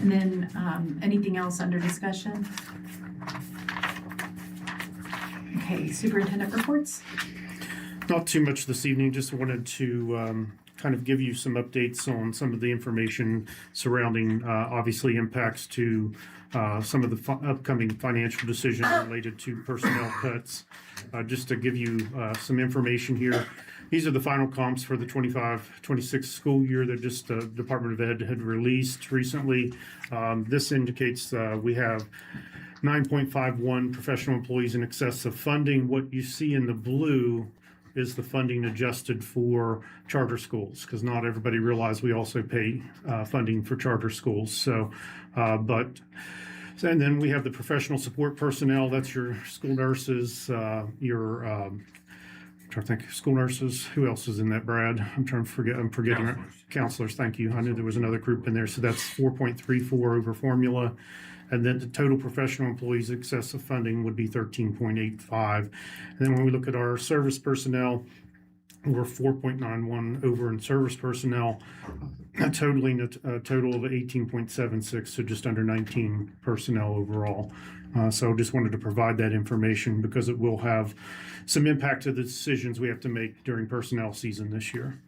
And then, anything else under discussion? Okay, superintendent reports? Not too much this evening, just wanted to kind of give you some updates on some of the information surrounding, obviously, impacts to some of the upcoming financial decisions related to personnel cuts. Just to give you some information here, these are the final comps for the 25-26 school year that just the Department of Ed had released recently. This indicates we have 9.51 professional employees in excess of funding. What you see in the blue is the funding adjusted for charter schools, because not everybody realizes we also pay funding for charter schools. So, and then we have the professional support personnel. That's your school nurses, your trying to think, school nurses, who else is in that, Brad? I'm forgetting. Counselors, thank you. I knew there was another group in there. So that's 4.34 over formula. And then the total professional employees excessive funding would be 13.85. And then when we look at our service personnel, we're 4.91 over in service personnel, totaling a total of 18.76, so just under 19 personnel overall. So just wanted to provide that information because it will have some impact to the decisions we have to make during personnel season this year.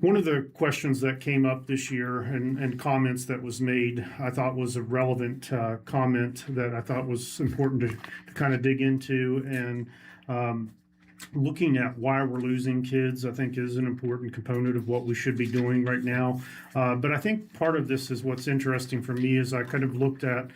One of the questions that came up this year and comments that was made, I thought was a relevant comment that I thought was important to kind of dig into. And looking at why we're losing kids, I think is an important component of what we should be doing right now. But I think part of this is what's interesting for me is I kind of looked at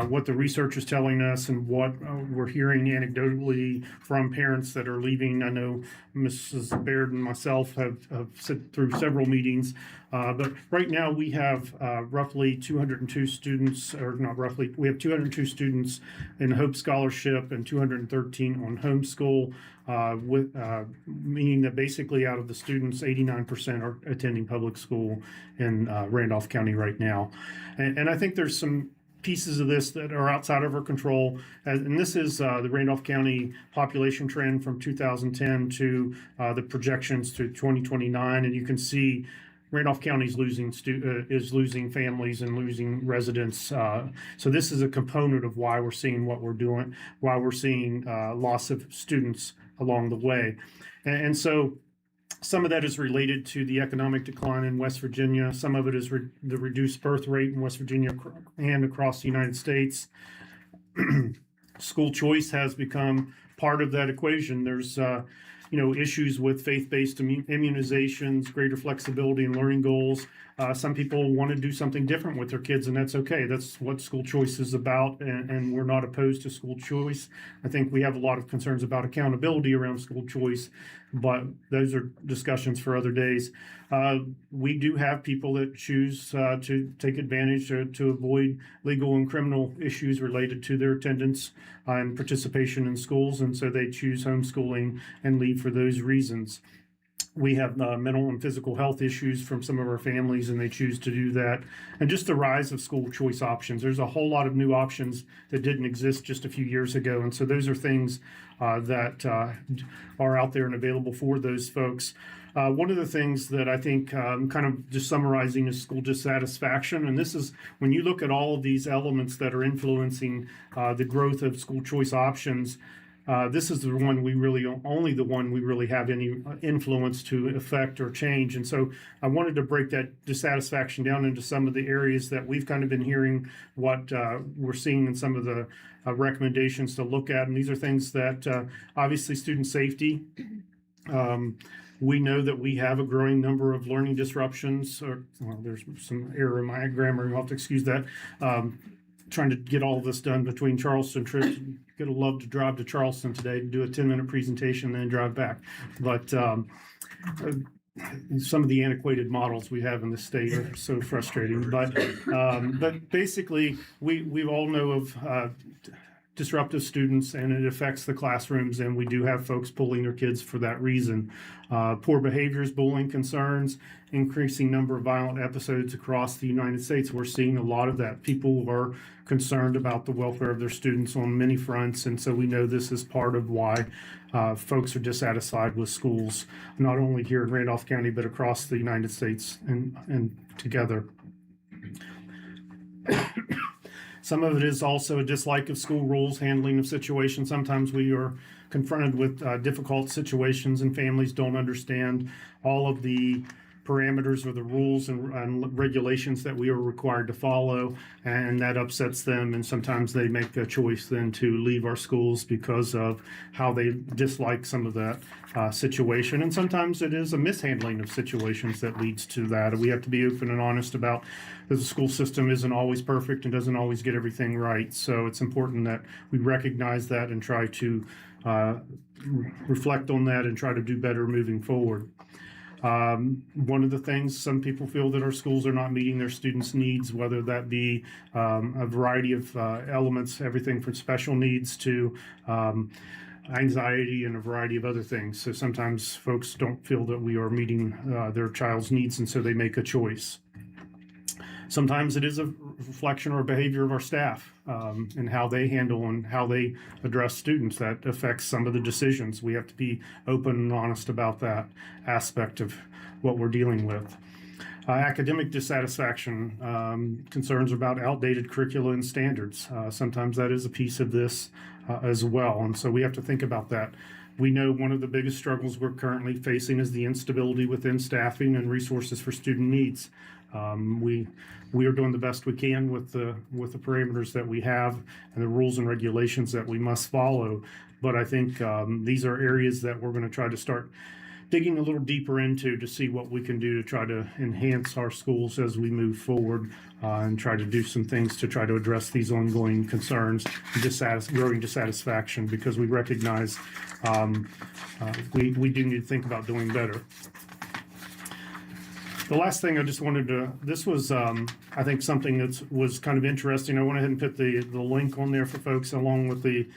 what the research is telling us and what we're hearing anecdotally from parents that are leaving. I know Mrs. Baird and myself have sat through several meetings, but right now we have roughly 202 students, or not roughly, we have 202 students in Hope Scholarship and 213 on homeschool, meaning that basically out of the students, 89% are attending public school in Randolph County right now. And I think there's some pieces of this that are outside of our control. And this is the Randolph County population trend from 2010 to the projections to 2029. And you can see Randolph County is losing families and losing residents. So this is a component of why we're seeing what we're doing, why we're seeing loss of students along the way. And so some of that is related to the economic decline in West Virginia. Some of it is the reduced birth rate in West Virginia and across the United States. School choice has become part of that equation. There's issues with faith-based immunizations, greater flexibility in learning goals. Some people want to do something different with their kids, and that's okay. That's what school choice is about, and we're not opposed to school choice. I think we have a lot of concerns about accountability around school choice, but those are discussions for other days. We do have people that choose to take advantage to avoid legal and criminal issues related to their attendance and participation in schools, and so they choose homeschooling and leave for those reasons. We have mental and physical health issues from some of our families, and they choose to do that. And just the rise of school choice options. There's a whole lot of new options that didn't exist just a few years ago. And so those are things that are out there and available for those folks. One of the things that I think kind of just summarizing is school dissatisfaction. And this is when you look at all of these elements that are influencing the growth of school choice options. This is the one only the one we really have any influence to affect or change. And so I wanted to break that dissatisfaction down into some of the areas that we've kind of been hearing what we're seeing in some of the recommendations to look at. And these are things that obviously student safety. We know that we have a growing number of learning disruptions, there's some error in my grammar, you'll have to excuse that. Trying to get all of this done between Charleston trips. Gonna love to drive to Charleston today to do a 10-minute presentation, then drive back. But some of the antiquated models we have in the state are so frustrating. But basically, we all know of disruptive students, and it affects the classrooms, and we do have folks pulling their kids for that reason. Poor behaviors, bullying concerns, increasing number of violent episodes across the United States. We're seeing a lot of that. People are concerned about the welfare of their students on many fronts, and so we know this is part of why folks are dissatisfied with schools, not only here in Randolph County, but across the United States and together. Some of it is also a dislike of school rules, handling of situations. Sometimes we are confronted with difficult situations and families don't understand all of the parameters or the rules and regulations that we are required to follow, and that upsets them, and sometimes they make a choice then to leave our schools because of how they dislike some of that situation. And sometimes it is a mishandling of situations that leads to that. We have to be open and honest about that the school system isn't always perfect and doesn't always get everything right. So it's important that we recognize that and try to reflect on that and try to do better moving forward. One of the things, some people feel that our schools are not meeting their students' needs, whether that be a variety of elements, everything from special needs to anxiety and a variety of other things. So sometimes folks don't feel that we are meeting their child's needs, and so they make a choice. Sometimes it is a reflection or behavior of our staff and how they handle and how they address students that affects some of the decisions. We have to be open and honest about that aspect of what we're dealing with. Academic dissatisfaction, concerns about outdated curricula and standards. Sometimes that is a piece of this as well. And so we have to think about that. We know one of the biggest struggles we're currently facing is the instability within staffing and resources for student needs. We are doing the best we can with the parameters that we have and the rules and regulations that we must follow. But I think these are areas that we're going to try to start digging a little deeper into to see what we can do to try to enhance our schools as we move forward and try to do some things to try to address these ongoing concerns and growing dissatisfaction, because we recognize we do need to think about doing better. The last thing I just wanted to, this was, I think, something that was kind of interesting. I went ahead and put the link on there for folks, along with the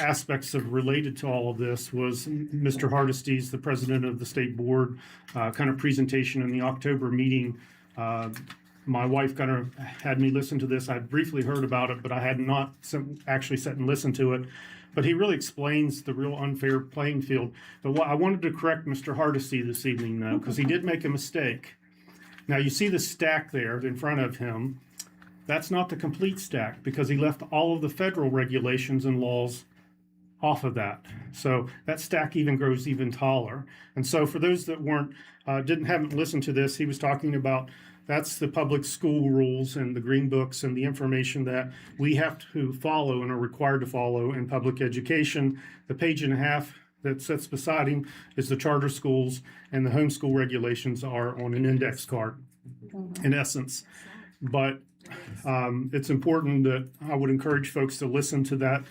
aspects of related to all of this was Mr. Hardesty's, the president of the state board, kind of presentation in the October meeting. My wife kind of had me listen to this. I'd briefly heard about it, but I had not actually sat and listened to it. But he really explains the real unfair playing field. But I wanted to correct Mr. Hardesty this evening, though, because he did make a mistake. Now, you see the stack there in front of him. That's not the complete stack, because he left all of the federal regulations and laws off of that. So that stack even grows even taller. And so for those that haven't listened to this, he was talking about that's the public school rules and the green books and the information that we have to follow and are required to follow in public education. The page and a half that sits beside him is the charter schools, and the homeschool regulations are on an index card, in essence. But it's important that I would encourage folks to listen to that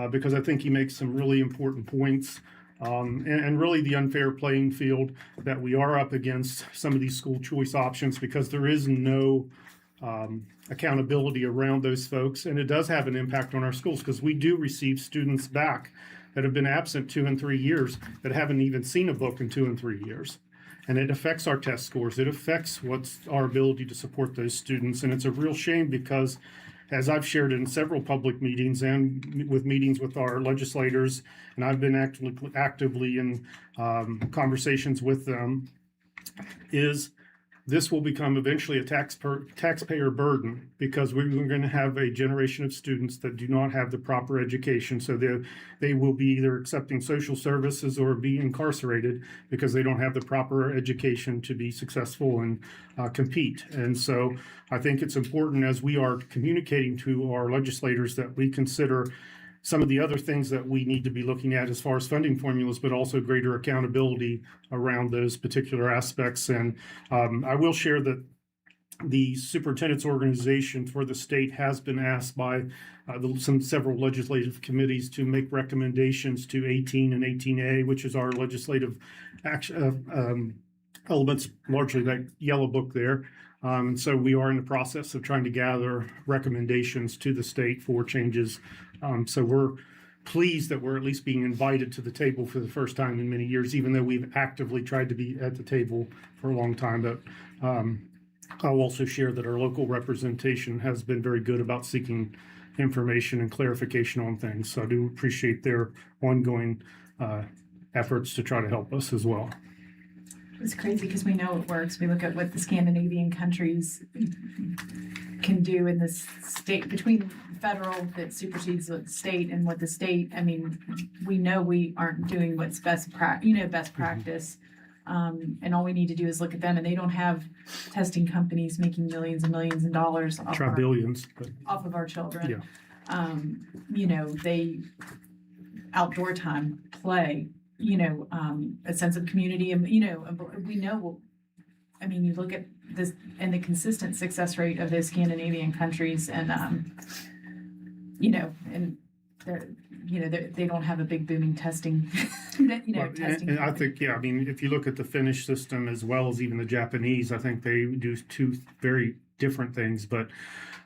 because I think he makes some really important points and really the unfair playing field that we are up against some of these school choice options, because there is no accountability around those folks. And it does have an impact on our schools, because we do receive students back that have been absent 2 and 3 years that haven't even seen a book in 2 and 3 years. And it affects our test scores. It affects what's our ability to support those students. And it's a real shame, because as I've shared in several public meetings and with meetings with our legislators, and I've been actively in conversations with them, is this will become eventually a taxpayer burden, because we're going to have a generation of students that do not have the proper education. So they will be either accepting social services or be incarcerated because they don't have the proper education to be successful and compete. And so I think it's important, as we are communicating to our legislators, that we consider some of the other things that we need to be looking at as far as funding formulas, but also greater accountability around those particular aspects. And I will share that the superintendent's organization for the state has been asked by several legislative committees to make recommendations to 18 and 18A, which is our legislative elements, largely that yellow book there. And so we are in the process of trying to gather recommendations to the state for changes. So we're pleased that we're at least being invited to the table for the first time in many years, even though we've actively tried to be at the table for a long time. But I'll also share that our local representation has been very good about seeking information and clarification on things. So I do appreciate their ongoing efforts to try to help us as well. It's crazy because we know it works. We look at what the Scandinavian countries can do in this state, between federal that supersedes the state and what the state, I mean, we know we aren't doing what's best practice. And all we need to do is look at them, and they don't have testing companies making millions and millions of dollars off of our children. Yeah. They outdoor time, play, a sense of community, and we know. I mean, you look at this and the consistent success rate of the Scandinavian countries, and and they don't have a big booming testing. Testing. And I think, I mean, if you look at the Finnish system as well as even the Japanese, I think they do two very different things, but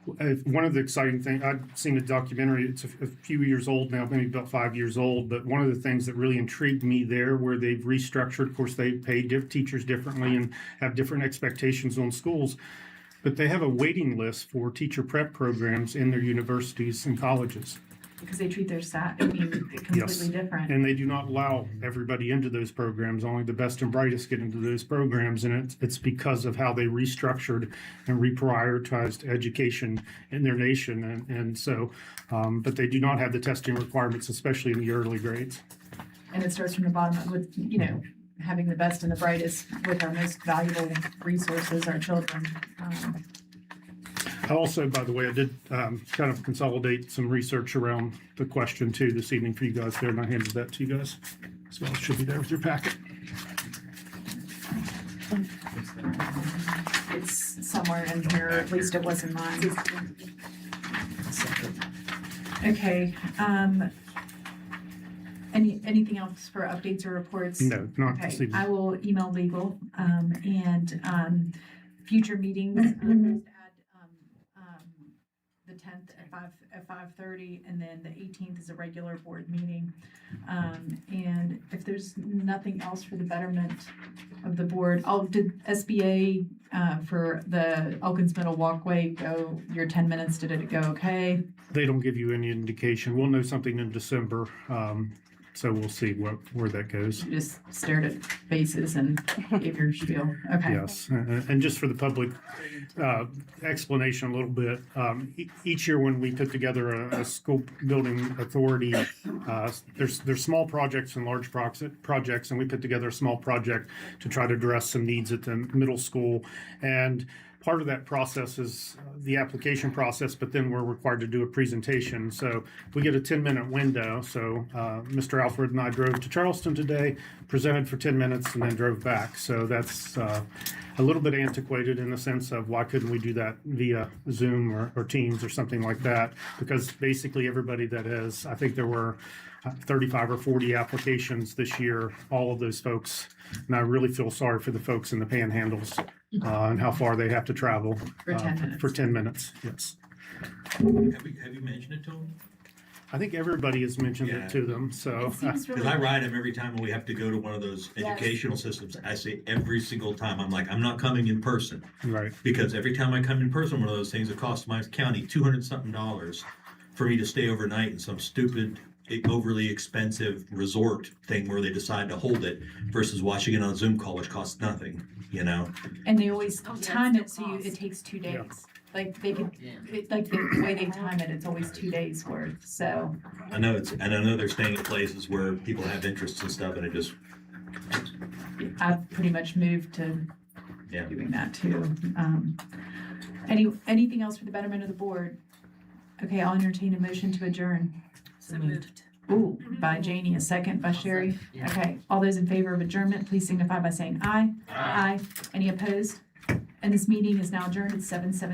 one of the exciting things, I've seen a documentary, it's a few years old now, maybe about 5 years old, but one of the things that really intrigued me there, where they've restructured, of course, they pay teachers differently and have different expectations on schools, but they have a waiting list for teacher prep programs in their universities and colleges. Because they treat their staff, I mean, completely different. And they do not allow everybody into those programs. Only the best and brightest get into those programs. And it's because of how they restructured and reprioritized education in their nation. And so, but they do not have the testing requirements, especially in the early grades. And it starts from the bottom up with, you know, having the best and the brightest with our most valuable resources, our children. I also, by the way, I did kind of consolidate some research around the question too this evening for you guys there, and I handed that to you guys as well. It should be there with your packet. It's somewhere in here, at least it was in mine. Okay, anything else for updates or reports? No, not this Okay, evening. I will email legal, and future meetings, just add, the 10th at 5:30, and then the 18th is a regular board meeting. And if there's nothing else for the betterment of the board, did SBA, for the Elkins Middle Walkway go, your 10 minutes, did it go okay? They don't give you any indication. We'll know something in December. So we'll see where that goes. You just stared at faces and gave your spiel. Okay. Yes, and just for the public explanation a little bit, each year when we put together a school building authority, there's small projects and large projects, and we put together a small project to try to address some needs at the middle school. And part of that process is the application process, but then we're required to do a presentation. So we get a 10-minute window. So Mr. Alfred and I drove to Charleston today, presented for 10 minutes, and then drove back. So that's a little bit antiquated in the sense of why couldn't we do that via Zoom or Teams or something like that? Because basically everybody that has, I think there were 35 or 40 applications this year, all of those folks, and I really feel sorry for the folks in the panhandles and how far they have to travel For 10 minutes. For 10 minutes, yes. Have you mentioned it to them? I think everybody has mentioned it to them, so. Because I ride them every time when we have to go to one of those educational systems. I say every single time, I'm like, I'm not coming in person. Right. Because every time I come in person, one of those things, it costs my county $200-something for me to stay overnight in some stupid, overly expensive resort thing where they decide to hold it versus watching it on a Zoom call, which costs nothing, you know? And they always time it so it takes 2 days. Yeah. Like they could, like the way they time it, it's always 2 days worth, so. I know they're staying at places where people have interests and stuff, and it just, I've pretty much moved to doing that too. Anything else for the betterment of the board? Okay, I'll entertain a motion to adjourn. So moved. Ooh, by Janie, a second by Sherry. Okay, all those in favor of adjournment, please signify by saying aye. Aye. Any opposed? And this meeting is now adjourned at 7:17.